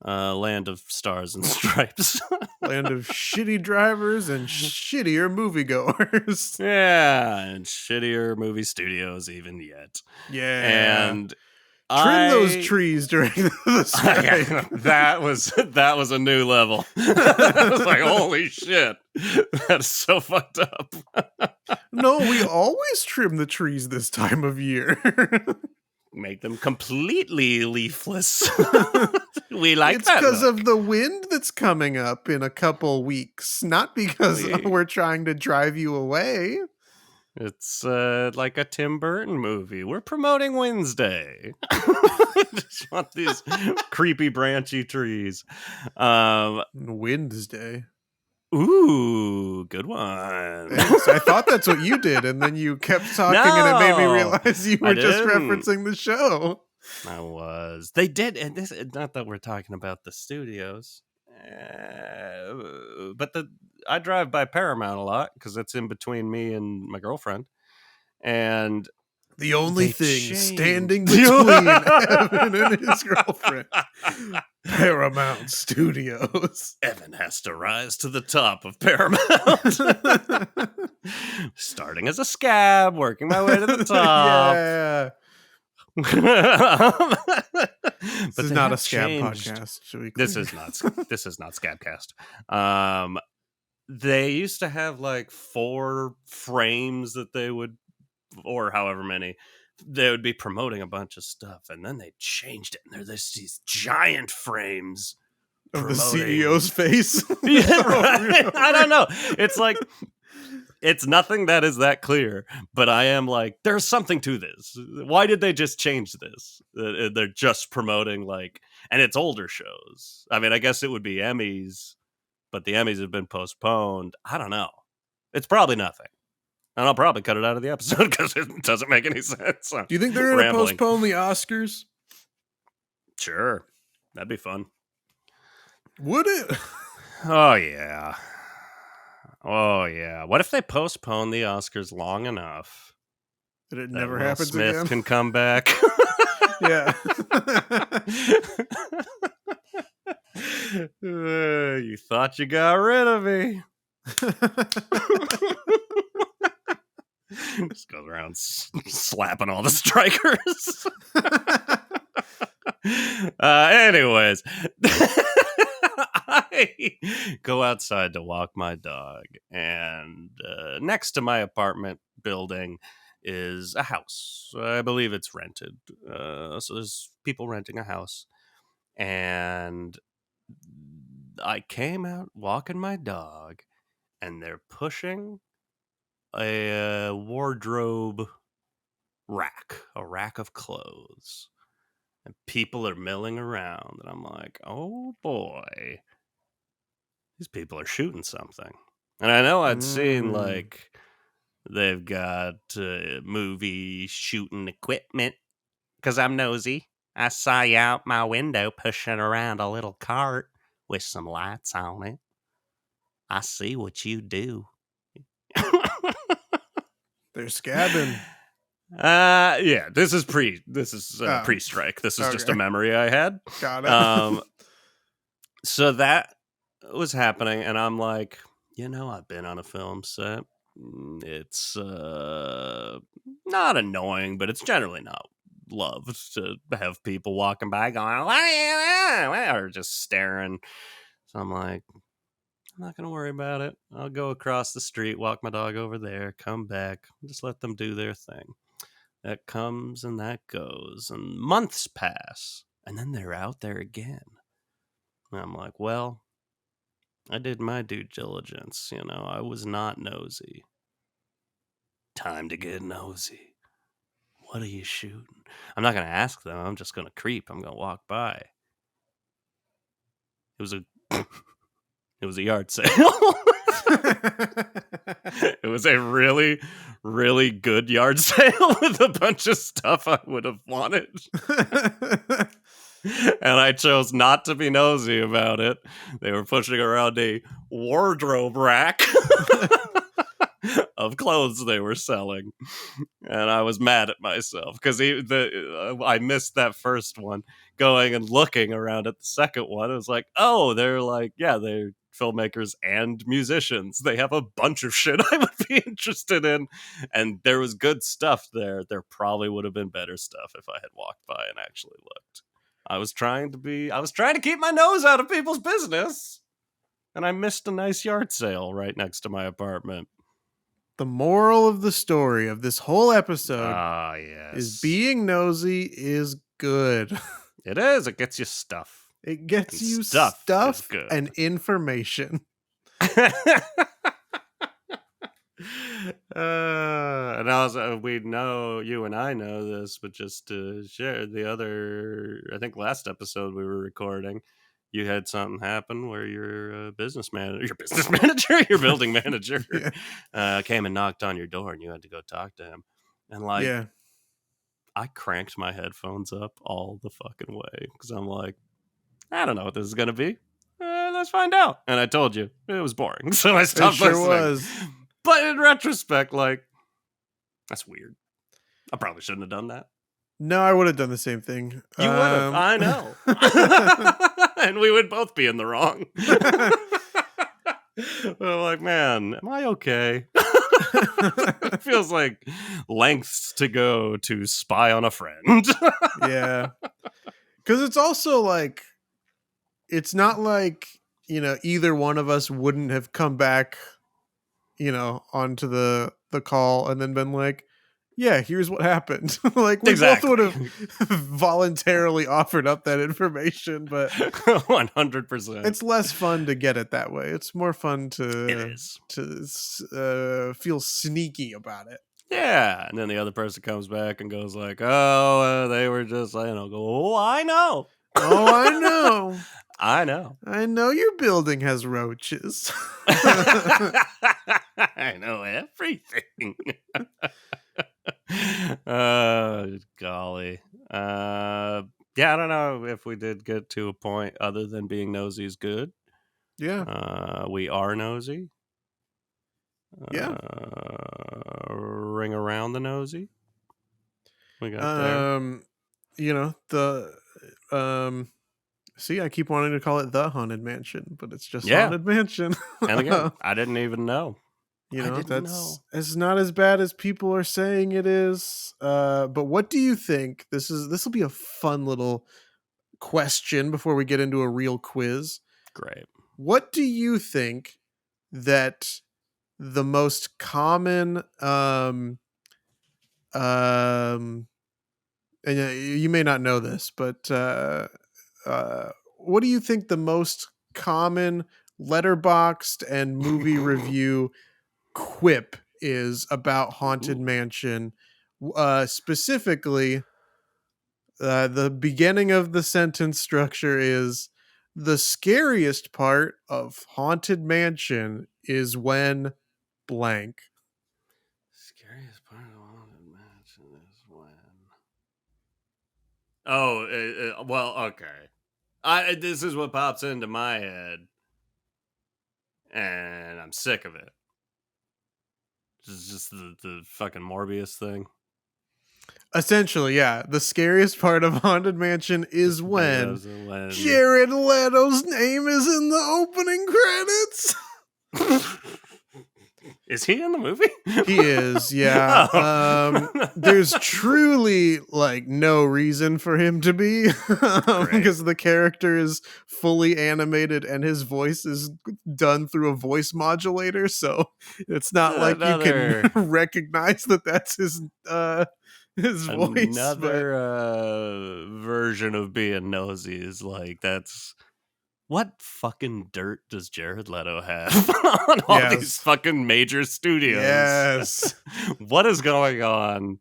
Land of stars and stripes. Land of shitty drivers and shittier moviegoers. Yeah, and shittier movie studios even yet. Yeah. And Trim those I trees during the strike. that was a new level. I was like, holy shit. That's so fucked up. No, we always trim the trees this time of year. Make them completely leafless. We like It's that because of look. the wind that's coming up in a couple weeks, not because We we're trying to drive you away. It's like a Tim Burton movie. We're promoting Wednesday. Just want these creepy branchy trees. Um, Wednesday. ooh, good one. Thanks. I thought that's what you did, and then you kept talking, and it made me No, realize you I were just didn't. referencing the show. I was. They did, and this not that we're talking about the studios, but the I drive by Paramount a lot because it's in between me and my girlfriend, and The only they thing changed. standing between Evan and his girlfriend. Paramount Studios. Evan has to rise to the top of Paramount. Starting as a scab, working my way to the top. Yeah. This But is they not a have scab changed. podcast. Should we This clear? is not this is not Scabcast. They used to have like 4 frames that they would, or however many, they would be promoting a bunch of stuff, and then they changed it, and there's these giant frames Of the promoting. CEO's face? Yeah, Over and right. I don't over. know. It's like it's nothing that is that clear, but I am like, there's something to this. Why did they just change this? They're just promoting like, and it's older shows. I mean, I guess it would be Emmys, but the Emmys have been postponed. I don't know. It's probably nothing. And I'll probably cut it out of the episode because it doesn't make any sense. I'm Do you think they're going to rambling. postpone the Oscars? Sure. That'd be fun. Would it? Oh, yeah. Oh, yeah. What if they postpone the Oscars long enough That it that never Will happens Smith again? can come back? Yeah. You thought you got rid of me. Just goes around slapping all the strikers. Anyways, I go outside to walk my dog, and next to my apartment building is a house. I believe it's rented. So there's people renting a house, and I came out walking my dog, and they're pushing a wardrobe rack, a rack of clothes. And people are milling around. And I'm like, oh boy, these people are shooting something. And I know I'd seen Mm. like they've got movie shooting equipment because I'm nosy. I saw you out my window pushing around a little cart with some lights on it. I see what you do. They're scabbing. Yeah, this is Oh, pre-strike. This is just a okay. memory I had. Got it. Um, so that was happening, and I'm like, I've been on a film set. It's not annoying, but it's generally not loved to have people walking by going, "What are you?" or just staring. So I'm like, I'm not gonna worry about it. I'll go across the street, walk my dog over there, come back, just let them do their thing. That comes and that goes, and months pass, and then they're out there again. And I'm like, well, I did my due diligence. I was not nosy. Time to get nosy. What are you shooting? I'm not gonna ask them. I'm just gonna creep. I'm gonna walk by. It was a it was a yard sale. It was a really, really good yard sale with a bunch of stuff I would have wanted. And I chose not to be nosy about it. They were pushing around a wardrobe rack of clothes they were selling, and I was mad at myself because I missed that first one. Going and looking around at the second one, it was like, oh, they're like, yeah, they're filmmakers and musicians. They have a bunch of shit I would be interested in, and there was good stuff there. There probably would have been better stuff if I had walked by and actually looked. I was trying to keep my nose out of people's business, and I missed a nice yard sale right next to my apartment. The moral of the story of this whole episode Ah, is yes. being nosy is good. It is. It gets you stuff. It gets And you stuff is stuff good. and information. And also, you and I know this, but just to share I think last episode we were recording, you had something happen where your your building manager Yeah. came and knocked on your door and you had to go talk to him. And like, Yeah. I cranked my headphones up all the fucking way because I'm like, I don't know what this is going to be. Let's find out. And I told you it was boring. So I It stopped sure listening. was. But in retrospect, like, that's weird. I probably shouldn't have done that. No, I would have done the same thing. You would have. I know. And we would both be in the wrong. But I'm like, man, am I okay? It feels like lengths to go to spy on a friend. Yeah. Because it's also like, it's not like, either one of us wouldn't have come back, onto the call and then been like, yeah, here's what happened. Like, we both would have voluntarily offered up that information, but 100%. it's less fun to get it that way. It's more fun It to is. feel sneaky about it. Yeah, and then the other person comes back and goes like, "Oh, they were just, go, oh, I know, Oh, I know. I know, I know your building has roaches." I know everything." Golly, yeah, I don't know if we did get to a point other than being nosy is good. Yeah. We are nosy. Yeah. Ring around the nosy. We got there. The see, I keep wanting to call it the Haunted Mansion, but it's just Yeah. Haunted Mansion. And again, I didn't even know. I didn't know. It's not as bad as people are saying it is. But what do you think? This will be a fun little question before we get into a real quiz. Great. What do you think that the most common and you may not know this, but what do you think the most common letterboxed and movie review quip is about Haunted Ooh. Mansion. Specifically, the beginning of the sentence structure is the scariest part of Haunted Mansion is when blank. Scariest part of Haunted Mansion is when. Oh, well, okay. This is what pops into my head, and I'm sick of it. This is just the fucking Morbius thing. Essentially, yeah. The scariest part of Haunted Mansion is when When Jared Leto's name is in the opening credits. is he in the movie? He is, yeah. Oh. There's truly like no reason for him to be because the character is fully animated and his voice is done through a voice modulator, so it's not like you can Another recognize that that's his voice. But another version of being nosy is like, that's what fucking dirt does Jared Leto have on all these yes, fucking major studios? yes. What is going on?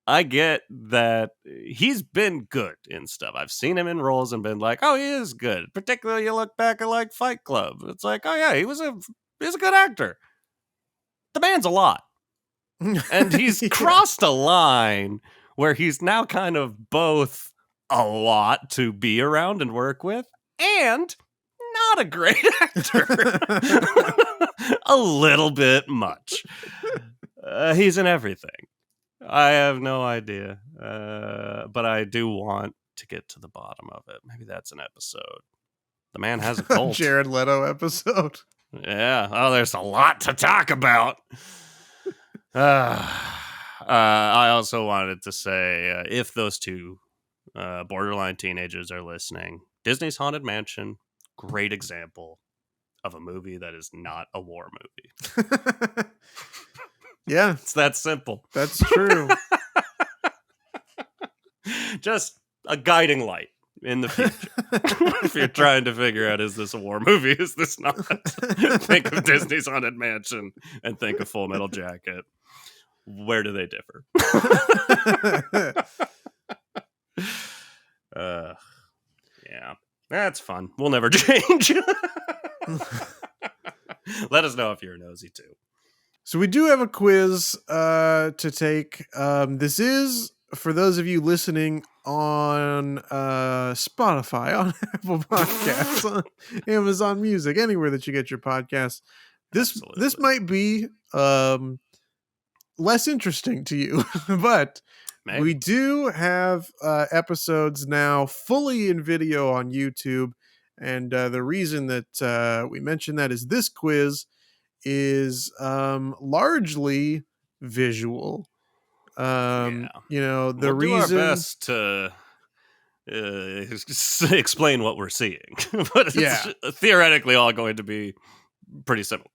I get that he's been good in stuff. I've seen him in roles and been like, oh, he is good. Particularly, you look back at like Fight Club. It's like, oh yeah, he's a good actor. The man's a lot. And he's Yeah. crossed a line where he's now kind of both a lot to be around and work with and not a great actor. A little bit much. He's in everything. I have no idea. But I do want to get to the bottom of it. Maybe that's an episode. The man has a cult. Jared Leto episode. Yeah. Oh, there's a lot to talk about. I also wanted to say, if those two borderline teenagers are listening, Disney's Haunted Mansion, great example of a movie that is not a war movie. Yeah, It's that simple. that's true. Just a guiding light in the future. If you're trying to figure out, is this a war movie? Is this not? Think of Disney's Haunted Mansion and think of Full Metal Jacket. Where do they differ? Yeah, that's fun. We'll never change. Let us know if you're nosy too. So we do have a quiz to take. This is for those of you listening on Spotify, on Apple Podcasts, on Amazon Music, anywhere that you get your podcasts. This Absolutely. might be less interesting to you, but Maybe. we do have episodes now fully in video on YouTube. And the reason that we mention that is this quiz is largely visual. Yeah. You know, the We'll do our reason. best to explain what we're seeing, but it's Yeah. theoretically all going to be pretty simple.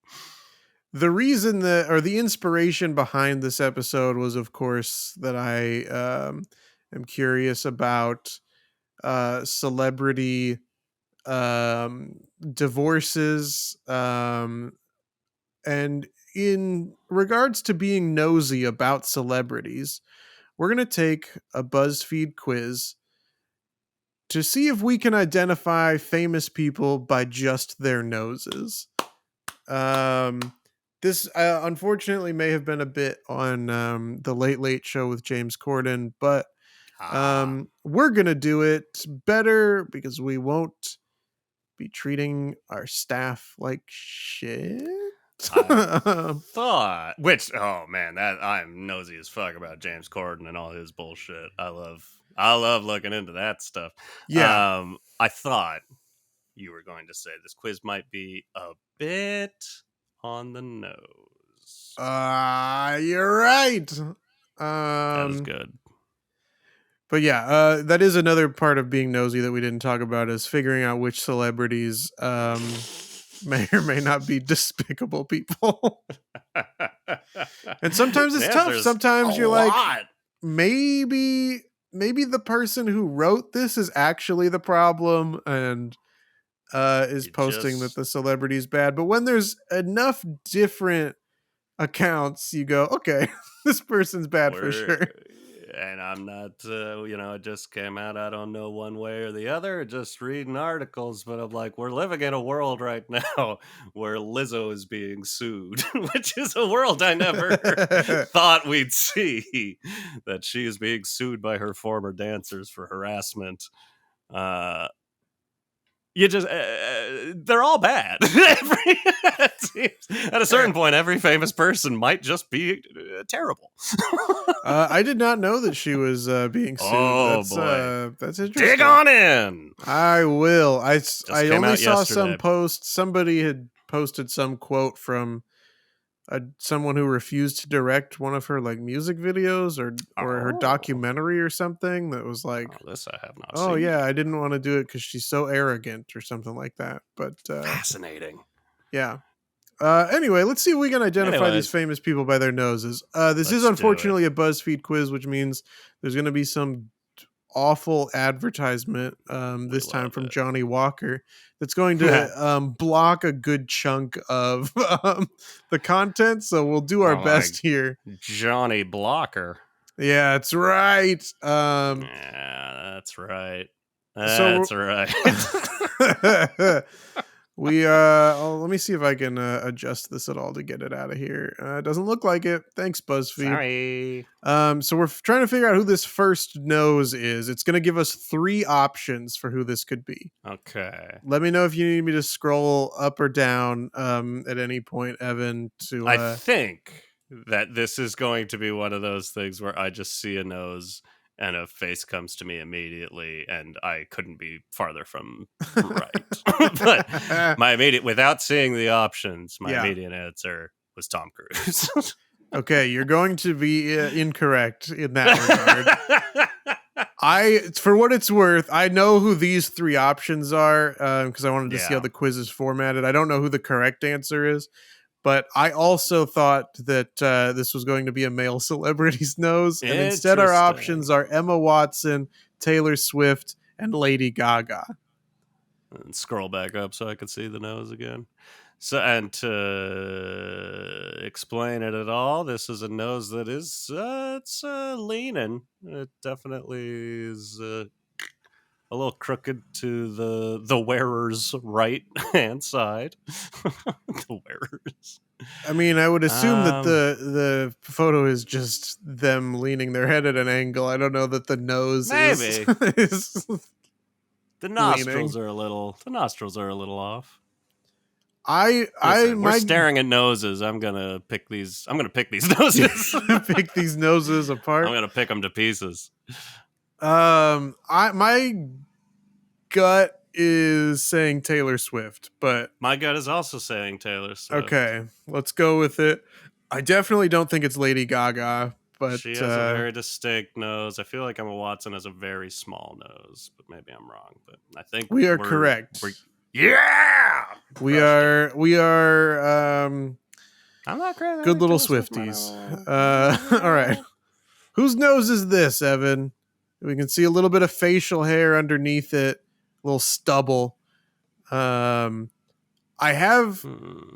The reason that, or the inspiration behind this episode was, of course, that I am curious about celebrity divorces, and in regards to being nosy about celebrities, we're going to take a BuzzFeed quiz to see if we can identify famous people by just their noses. This unfortunately may have been a bit on the Late Late Show with James Corden, but we're going to do it better because we won't be treating our staff like shit. I thought, which, oh man, that I'm nosy as fuck about James Corden and all his bullshit. I love looking into that stuff. Yeah. I thought you were going to say this quiz might be a bit on the nose. You're right. That is good. But yeah, that is another part of being nosy that we didn't talk about, is figuring out which celebrities may or may not be despicable people. And sometimes it's tough. Sometimes you're like, maybe the person who wrote this is actually the problem and is posting that the celebrity is bad. But when there's enough different accounts, you go, okay, this person's bad for We're sure. and I'm not, it just came out. I don't know one way or the other. Just reading articles, but I'm like, we're living in a world right now where Lizzo is being sued, which is a world I never thought we'd see. That she is being sued by her former dancers for harassment. Uh, you just they're all bad. At a certain point, every famous person might just be terrible. I did not know that she was being sued. Oh boy, That's dig interesting. on in. I will. Just I came only out saw some yesterday. post. Somebody had posted some quote from someone who refused to direct one of her like music videos or her Oh, documentary or something that was like, this I have not oh seen. yeah, I didn't want to do it because she's so arrogant or something like that. But Fascinating. yeah. Anyway, let's see if we can identify these Anyways, famous people by their noses. This is let's do it. unfortunately a BuzzFeed quiz, which means there's going to be some awful advertisement We this time love from it. Johnny Walker that's going to block a good chunk of the content. So we'll do our More like best here. Johnny Blocker. Yeah, that's right. Yeah, that's right. So That's right. we let me see if I can adjust this at all to get it out of here. It doesn't look like it. Thanks, BuzzFeed. Sorry. So we're trying to figure out who this first nose is. It's going to give us 3 options for who this could be. Okay. Let me know if you need me to scroll up or down at any point, Evan. To I think that this is going to be one of those things where I just see a nose and a face comes to me immediately, and I couldn't be farther from right. But my immediate, without seeing the options, my yeah. immediate answer was Tom Cruise. Okay, you're going to be incorrect in that regard. For what it's worth, I know who these 3 options are because I wanted to see how Yeah, the quiz is formatted. I don't know who the correct answer is, but I also thought that this was going to be a male celebrity's nose, and instead our options interesting. are Emma Watson, Taylor Swift, and Lady Gaga. And scroll back up so I could see the nose again. So, and to explain it at all, this is a nose that is it's leaning. It definitely is a little crooked to the wearer's right hand side. The wearers. I mean, I would assume that Um, the photo is just them leaning their head at an angle. I don't know that the nose is maybe is the leaning. nostrils are a little. The nostrils are a little off. I Listen, we're my staring at noses. I'm gonna pick these. I'm gonna pick these noses. pick these noses I'm apart. gonna pick them to pieces. I my gut is saying Taylor Swift, but My gut is also saying Taylor Swift. okay, let's go with it. I definitely don't think it's Lady Gaga, but She has a very distinct nose. I feel like Emma Watson has a very small nose, but maybe I'm wrong. But I think we are we're correct. yeah, crushed it. We are I'm not crazy. I good think little Taylor Swift might Swifties. All right. have. Whose nose is this, Evan? We can see a little bit of facial hair underneath it, a little stubble. I have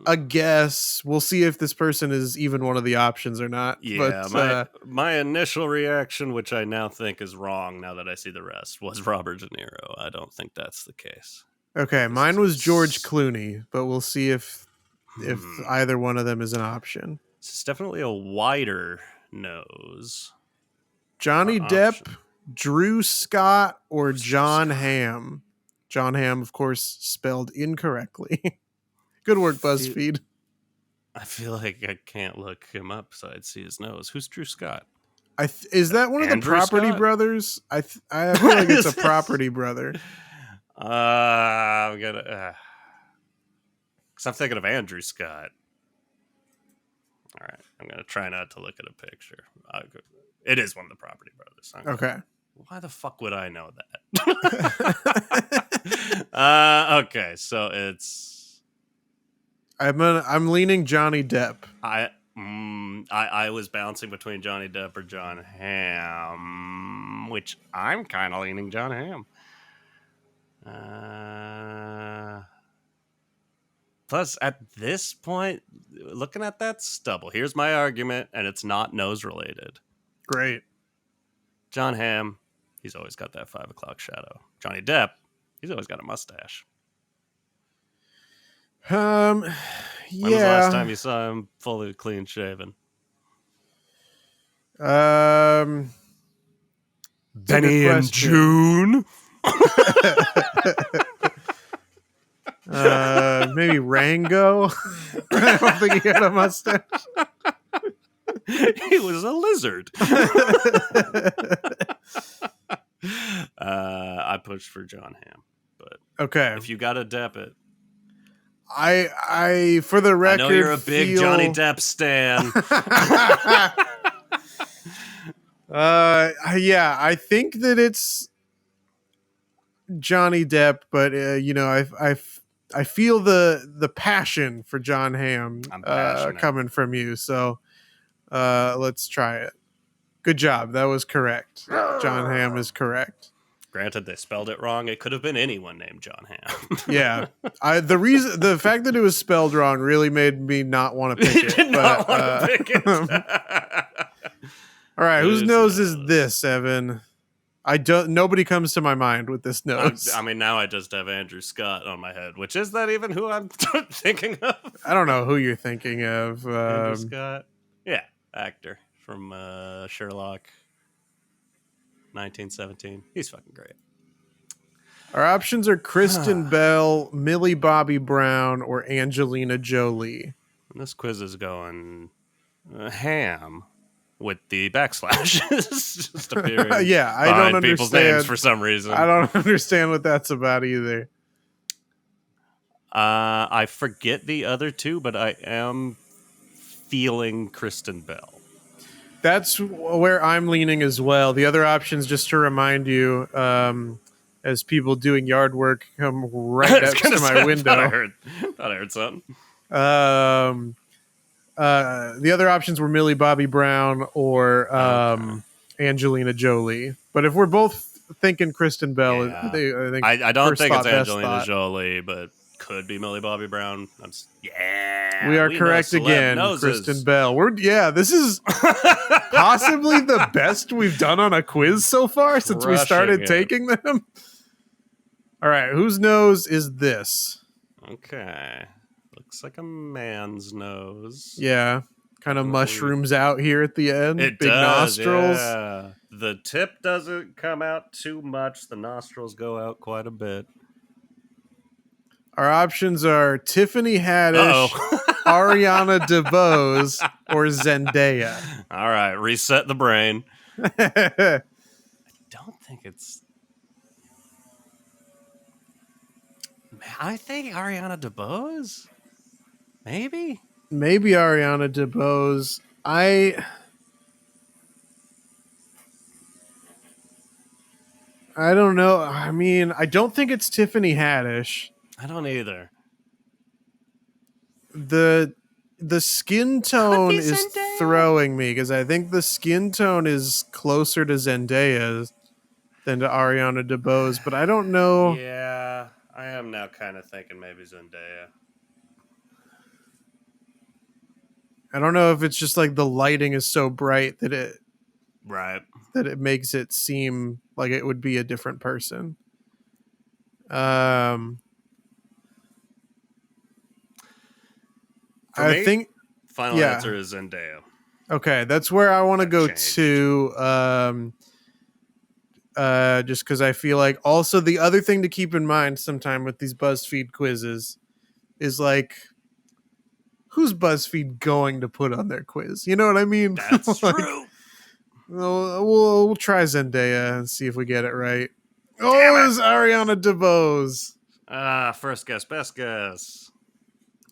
a guess. We'll see if this person is even one of the options or not. Yeah, But my initial reaction, which I now think is wrong now that I see the rest, was Robert De Niro. I don't think that's the case. okay, This mine was George is Clooney, but we'll see if either one of them is an option. This is definitely a wider nose. Johnny Depp, Option. Drew Scott, or Who's Drew John Scott? Hamm. John Hamm, of course, spelled incorrectly. Good work, BuzzFeed. I feel like I can't look him up so I'd see his nose. Who's Drew Scott? Is that one of the Andrew Property Scott? Brothers? I feel like it's a Property Brother. I'm gonna. Because I'm thinking of Andrew Scott. All right, I'm gonna try not to look at a picture. It is one of the Property Brothers. Okay. Why the fuck would I know that? Okay, so it's I'm leaning Johnny Depp. I was bouncing between Johnny Depp or John Hamm, which I'm kind of leaning John Hamm. Plus, at this point, looking at that stubble, here's my argument, and it's not nose related. Great. John Hamm, he's always got that 5 o'clock shadow. Johnny Depp, he's always got a mustache. Yeah. When was the last time you saw him fully clean shaven? Benny and June. Maybe Rango. I don't think he had a mustache. He was a lizard. I pushed for John Hamm, but okay. If you gotta Depp it, I for the record, I know you're a big Johnny Depp stan. Yeah, I think that it's Johnny Depp, but I feel the passion for John Hamm coming from you. So let's try it. Good job. That was correct. John Hamm is correct. Granted, they spelled it wrong. It could have been anyone named John Hamm. Yeah, the fact that it was spelled wrong really made me not want to pick it. Not want to pick it. All right, whose nose is this, Evan? Nobody comes to my mind with this nose. I mean, now I just have Andrew Scott on my head, which is that even who I'm thinking of? I don't know who you're thinking of. Andrew Scott, yeah, actor from Sherlock, 1917. He's fucking great. Our options are Kristen Bell, Millie Bobby Brown, or Angelina Jolie. And this quiz is going ham with the backslashes just appearing. Yeah, I don't understand people's names for some reason. I don't understand what that's about either. I forget the other two, but I am feeling Kristen Bell. That's where I'm leaning as well. The other options, just to remind you, as people doing yard work come right next to my window. Thought I heard something. The other options were Millie Bobby Brown or Angelina Jolie. But if we're both thinking Kristen Bell, yeah. I don't think it's Angelina Jolie, but could be Millie Bobby Brown. We are correct again. Noses. Kristen Bell. This is possibly the best we've done on a quiz so far since we started taking them. All right, whose nose is this? Okay. Looks like a man's nose. Yeah. Kind of mushrooms out here at the end. It Big does, nostrils. Yeah. The tip doesn't come out too much. The nostrils go out quite a bit. Our options are Tiffany Haddish, Ariana DeBose, or Zendaya. All right, reset the brain. I don't think it's... I think Ariana DeBose? Maybe Ariana DeBose. I don't know. I mean, I don't think it's Tiffany Haddish. I don't either. The skin tone is Zendaya. throwing me because I think the skin tone is closer to Zendaya's than to Ariana DeBose, but I don't know. Yeah, I am now kind of thinking maybe Zendaya. I don't know if it's just like the lighting is so bright that it makes it seem like it would be a different person. I think final answer is Zendaya. Okay, that's where I want to go to. Just because I feel like also the other thing to keep in mind sometime with these BuzzFeed quizzes is like, who's BuzzFeed going to put on their quiz? You know what I mean? That's true. We'll try Zendaya and see if we get it right. Oh, it's Ariana DeBose. First guess, best guess.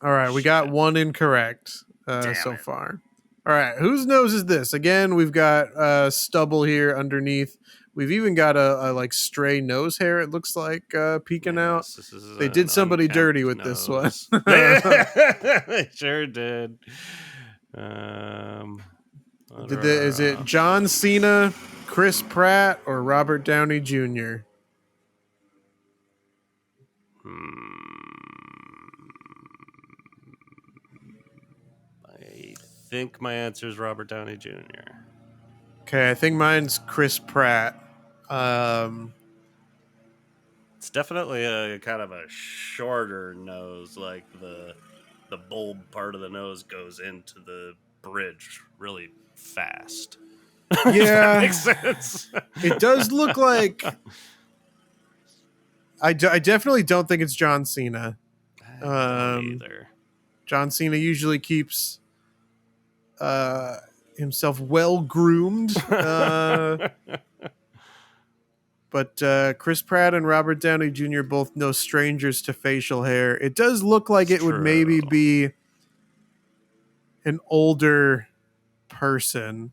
All right, we got one incorrect so far. All right, whose nose is this? Again, we've got stubble here underneath. We've even got a like stray nose hair. It looks like peeking out. They did somebody dirty with this one. They sure did. Is it John Cena, Chris Pratt, or Robert Downey Jr.? think my answer is Robert Downey Jr. Okay, I think mine's Chris Pratt. Um, It's definitely a kind of a shorter nose, like the bulb part of the nose goes into the bridge really fast. If that makes yeah, sense. it does look like. I definitely don't think it's John Cena. I don't either. John Cena usually keeps uh, himself well groomed. But Chris Pratt and Robert Downey Jr. both no strangers to facial hair. It does look like It's it would true. maybe be an older person.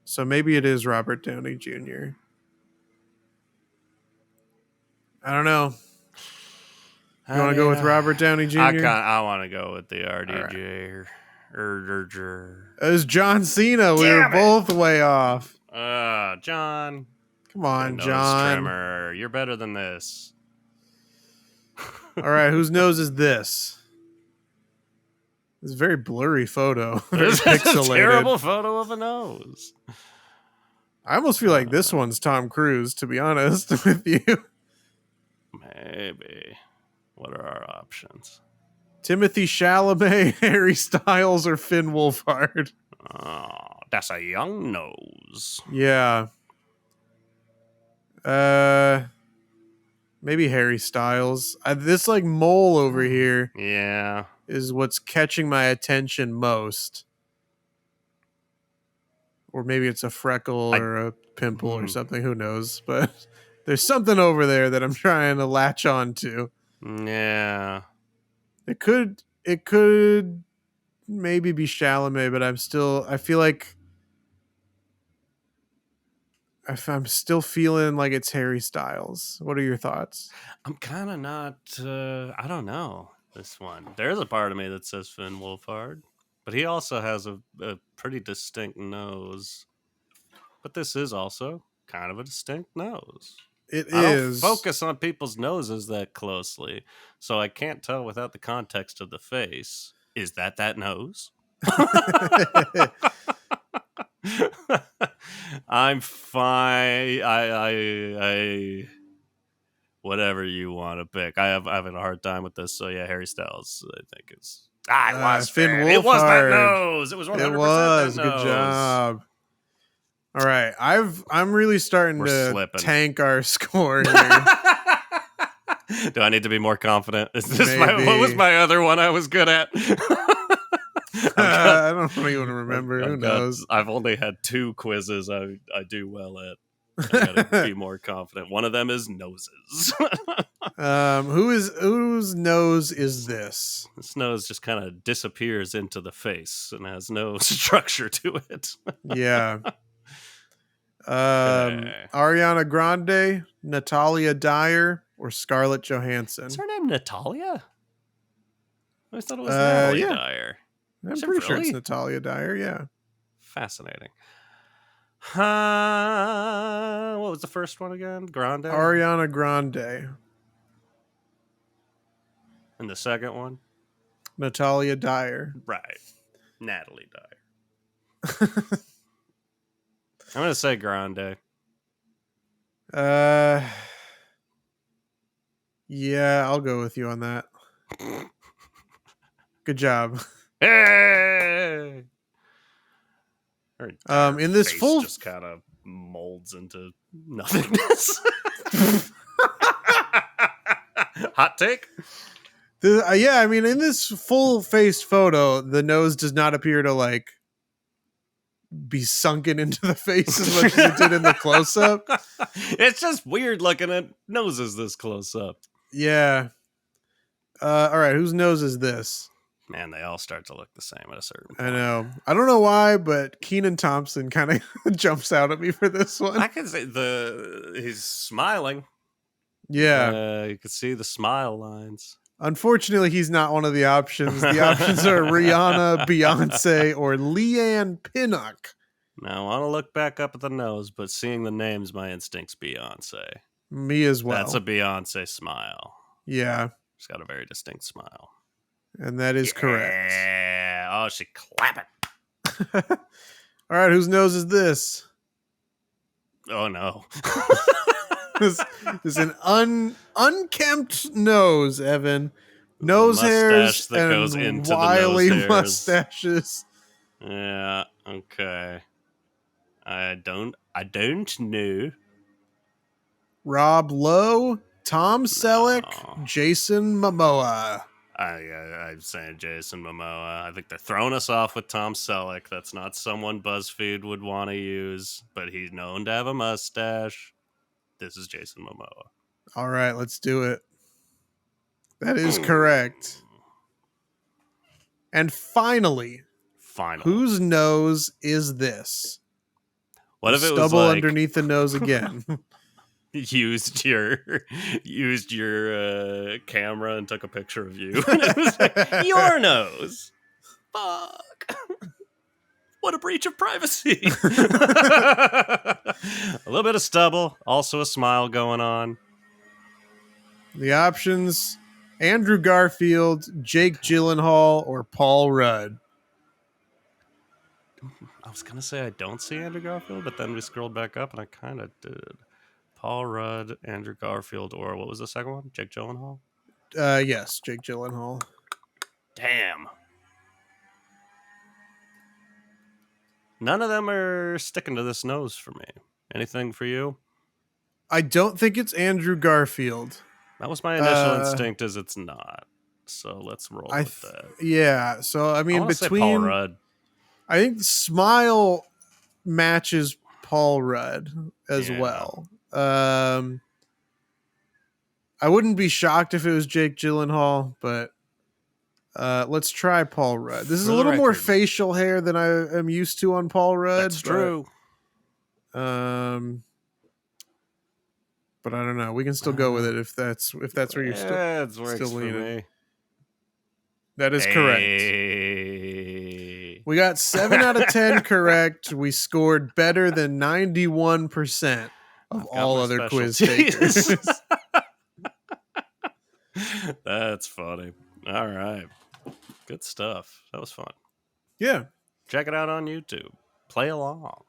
So maybe it is Robert Downey Jr. I don't know. You want to go with Robert Downey Jr.? I want to go with the All right. RDJ. It was John Cena. We were both way off. John. Come on, Nose John. trimmer. You're better than this. All right, whose nose is this? It's a very blurry photo. Very This is a pixelated. terrible photo of a nose. I almost feel like this one's Tom Cruise, to be honest with you. Maybe. What are our options? Timothy Chalamet, Harry Styles, or Finn Wolfhard? Oh, that's a young nose. Yeah. Maybe Harry Styles. This like mole over here Yeah. is what's catching my attention most. Or maybe it's a freckle or a pimple or something. Who knows? But there's something over there that I'm trying to latch on to. Yeah. It could maybe be Chalamet, but I feel like I'm still feeling like it's Harry Styles. What are your thoughts? I'm kind of not, I don't know this one. There's a part of me that says Finn Wolfhard, but he also has a pretty distinct nose. But this is also kind of a distinct nose. I don't focus on people's noses that closely, so I can't tell without the context of the face. Is that nose? I'm fine. I whatever you want to pick. I'm having a hard time with this. So yeah, Harry Styles. I think it's. It was Finn fair. Wolfhard. It was that nose. It was 100% It was. that nose. Good job. All right, I'm really starting to slipping. tank our score here. Do I need to be more confident? Is this what was my other one I was good at? I don't even remember. Who knows? I've only had 2 quizzes I do well at. I gotta be more confident. One of them is noses. Whose nose is this? This nose just kind of disappears into the face and has no structure to it. Yeah. Ariana Grande, Natalia Dyer, or Scarlett Johansson? Is her name Natalia? I thought it was Natalie Dyer. I'm pretty sure it's Natalia Dyer, yeah. Fascinating. What was the first one again? Grande? Ariana Grande. And the second one? Natalia Dyer. Right. Natalie Dyer. I'm going to say Grande. Yeah, I'll go with you on that. Good job. Hey! In this full just kind of molds into nothingness. Hot take? Yeah, I mean, in this full-faced photo, the nose does not appear to like be sunken into the face as much as it did in the close-up. It's just weird looking at noses this close up. Yeah. All right, whose nose is this? Man, they all start to look the same at a certain point. I know. I don't know why, but Kenan Thompson kind of jumps out at me for this one. I can say he's smiling. Yeah. You can see the smile lines. Unfortunately, he's not one of the options. The options are Rihanna, Beyonce, or Leanne Pinnock. Now, I want to look back up at the nose, but seeing the names, my instinct's Beyonce. Me as well. That's a Beyonce smile. Yeah. She's got a very distinct smile. And that is correct. Yeah. Oh, she clapping. All right, whose nose is this? Oh no. This is an unkempt nose, Evan. The Nose hairs mustache that goes and into the nose wily hairs. mustaches. Yeah, okay. I don't know. Rob Lowe, Tom Selleck, No. Jason Momoa. I'm saying Jason Momoa. I think they're throwing us off with Tom Selleck. That's not someone BuzzFeed would want to use, but he's known to have a mustache. This is Jason Momoa. All right, let's do it. That is Hmm. correct. And finally, Final. whose nose is this? What You if it was stubble like underneath the nose again. used your camera and took a picture of you? And it was like your nose. Fuck. What a breach of privacy. A little bit of stubble, also a smile going on. The options: Andrew Garfield, Jake Gyllenhaal, or Paul Rudd. I was going to say I don't see Andrew Garfield, but then we scrolled back up and I kind of did. Paul Rudd, Andrew Garfield, or what was the second one? Jake Gyllenhaal? Yes, Jake Gyllenhaal. Damn. None of them are sticking to this nose for me. Anything for you? I don't think it's Andrew Garfield. That was my initial instinct, is it's not. So let's roll with that. Yeah. So I I mean, want to say Paul between Rudd. I think Smile matches Paul Rudd as Yeah. well. I wouldn't be shocked if it was Jake Gyllenhaal, but let's try Paul Rudd. This is For a the little more record. facial hair than I am used to on Paul Rudd. That's true. But I don't know. We can still go with it if that's where you're it works still for leaning. me. That is correct. We got 7 out of 10 correct. We scored better than 91% of all other quiz takers. That's funny. All right. Good stuff. That was fun. Yeah. Check it out on YouTube. Play along.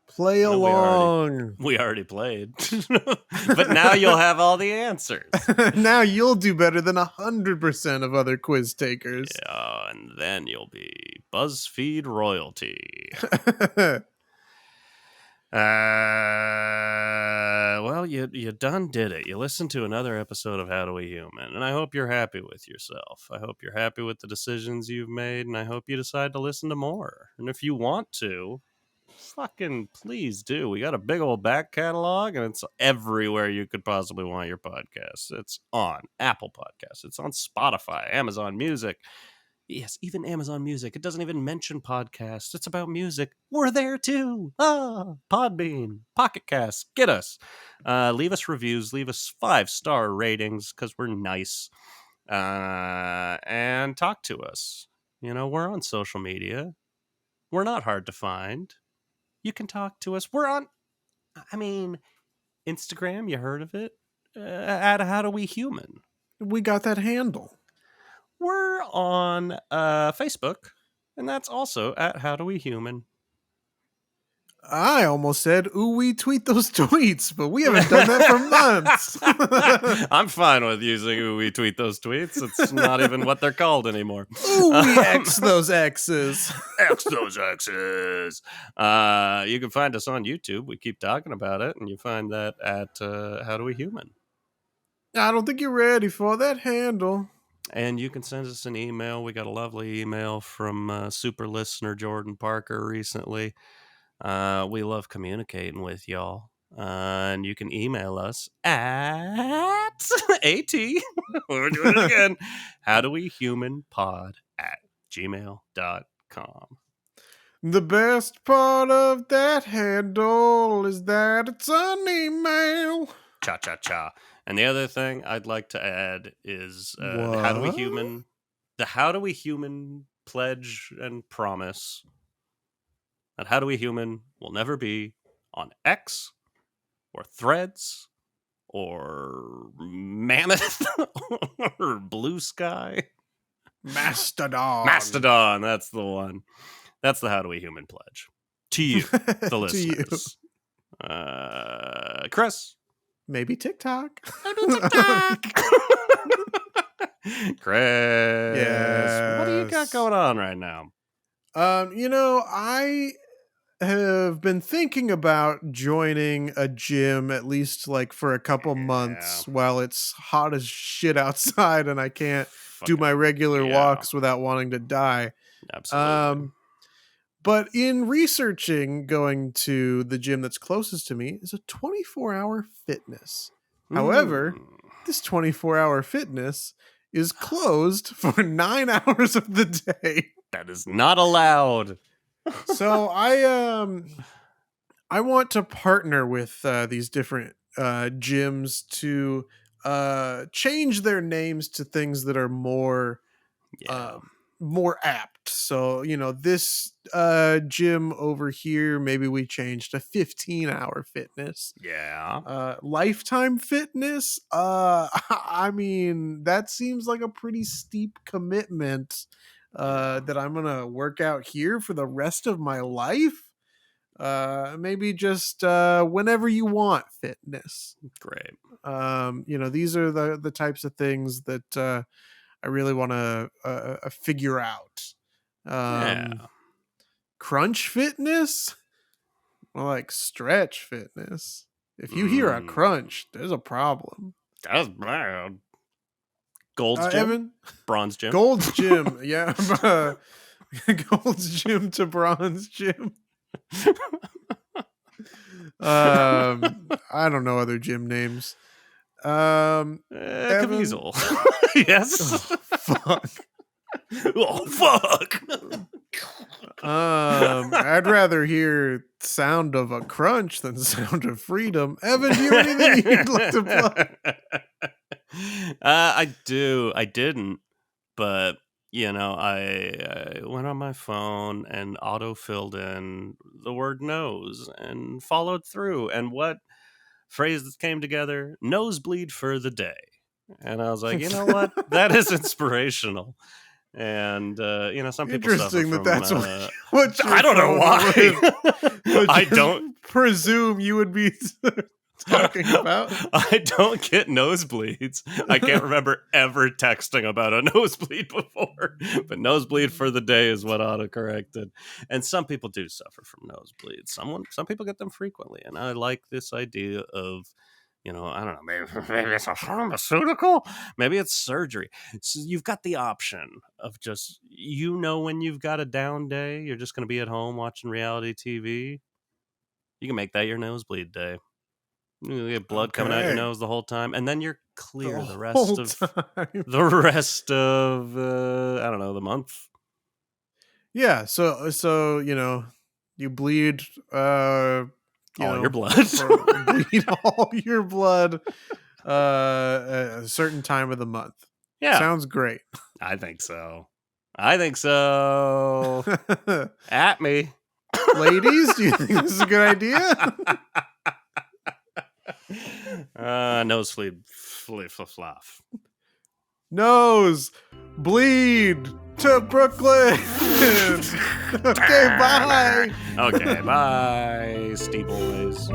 Play along. We already played. But now you'll have all the answers. Now you'll do better than 100% of other quiz takers. Yeah, and then you'll be BuzzFeed royalty. Well, you done did it. You listened to another episode of HowDoWeHuman, and I hope you're happy with yourself. I hope you're happy with the decisions you've made, and I hope you decide to listen to more. And if you want to, fucking please do. We got a big old back catalog, and it's everywhere you could possibly want your podcast. It's on Apple Podcasts. It's on Spotify, Amazon Music. Yes, even Amazon Music. It doesn't even mention podcasts. It's about music. We're there too. Podbean, Pocket Cast. Get us. Leave us reviews. Leave us 5-star ratings because we're nice. And talk to us. You know, we're on social media. We're not hard to find. You can talk to us. We're on, Instagram. You heard of it? At HowDoWeHuman. We got that handle. We're on Facebook, and that's also at HowDoWeHuman. I almost said, ooh, we tweet those tweets, but we haven't done that for months. I'm fine with using ooh, we tweet those tweets. It's not even what they're called anymore. Ooh, we X those X's. X those X's. You can find us on YouTube. We keep talking about it, and you find that at HowDoWeHuman. I don't think you're ready for that handle. And you can send us an email. We got a lovely email from super listener Jordan Parker recently. We love communicating with y'all. And you can email us at AT. We're doing it again. HowDoWeHumanPod@gmail.com. The best part of that handle is that it's an email. Cha-cha-cha. And the other thing I'd like to add is the What? How Do We Human pledge and promise that HowDoWeHuman will never be on X or Threads or Mammoth or Blue Sky. Mastodon. Mastodon, that's the one. That's the How Do We Human pledge. To you, the To you. listeners. Chris. Maybe TikTok. How do TikTok? Chris, what do you got Yes. going on right now? I have been thinking about joining a gym at least like for a couple months while it's hot as shit outside and I can't do my regular walks without wanting to die. Absolutely. But in researching going to the gym that's closest to me is a 24-hour fitness. However, this 24-hour fitness is closed for 9 hours of the day. That is not allowed. So I want to partner with these different gyms to change their names to things that are more apt. So, this gym over here, maybe we change to 15-hour fitness. Lifetime fitness. I mean, that seems like a pretty steep commitment that I'm gonna work out here for the rest of my life. Maybe just whenever you want fitness. Great. These are the types of things that I really want to figure out. Crunch fitness, or like stretch fitness. If you hear a crunch, there's a problem. That's bad. Gold's Gym? Evan? Bronze Gym? Gold's Gym, yeah. Gold's Gym to Bronze Gym. I don't know other gym names. Caviezel. Yes. Fuck. Oh, fuck. I'd rather hear sound of a crunch than sound of freedom. Evan, do you have anything you'd like to plug? I do. I didn't, but I went on my phone and auto-filled in the word nose and followed through. And what phrase that came together? Nosebleed for the day. And I was like, you know what? That is inspirational. And some people interesting suffer that's from, what I don't know why. I don't presume you would be talking about. I don't get nosebleeds. I can't remember ever texting about a nosebleed before, but nosebleed for the day is what autocorrected. And some people do suffer from nosebleeds. Some people get them frequently, and I like this idea of, I don't know, maybe it's a pharmaceutical, maybe it's surgery. So you've got the option of just, when you've got a down day, you're just going to be at home watching reality TV. You can make that your nosebleed day. You get blood coming out your nose the whole time, and then you're clear the rest of I don't know, the month. Yeah, so you bleed all your blood. Bleed all your blood a certain time of the month. Yeah. Sounds great. I think so. At me. Ladies, do you think this is a good idea? Nose fluff. Nose bleed to Brooklyn. Okay, bye. Okay, bye, Steve boys.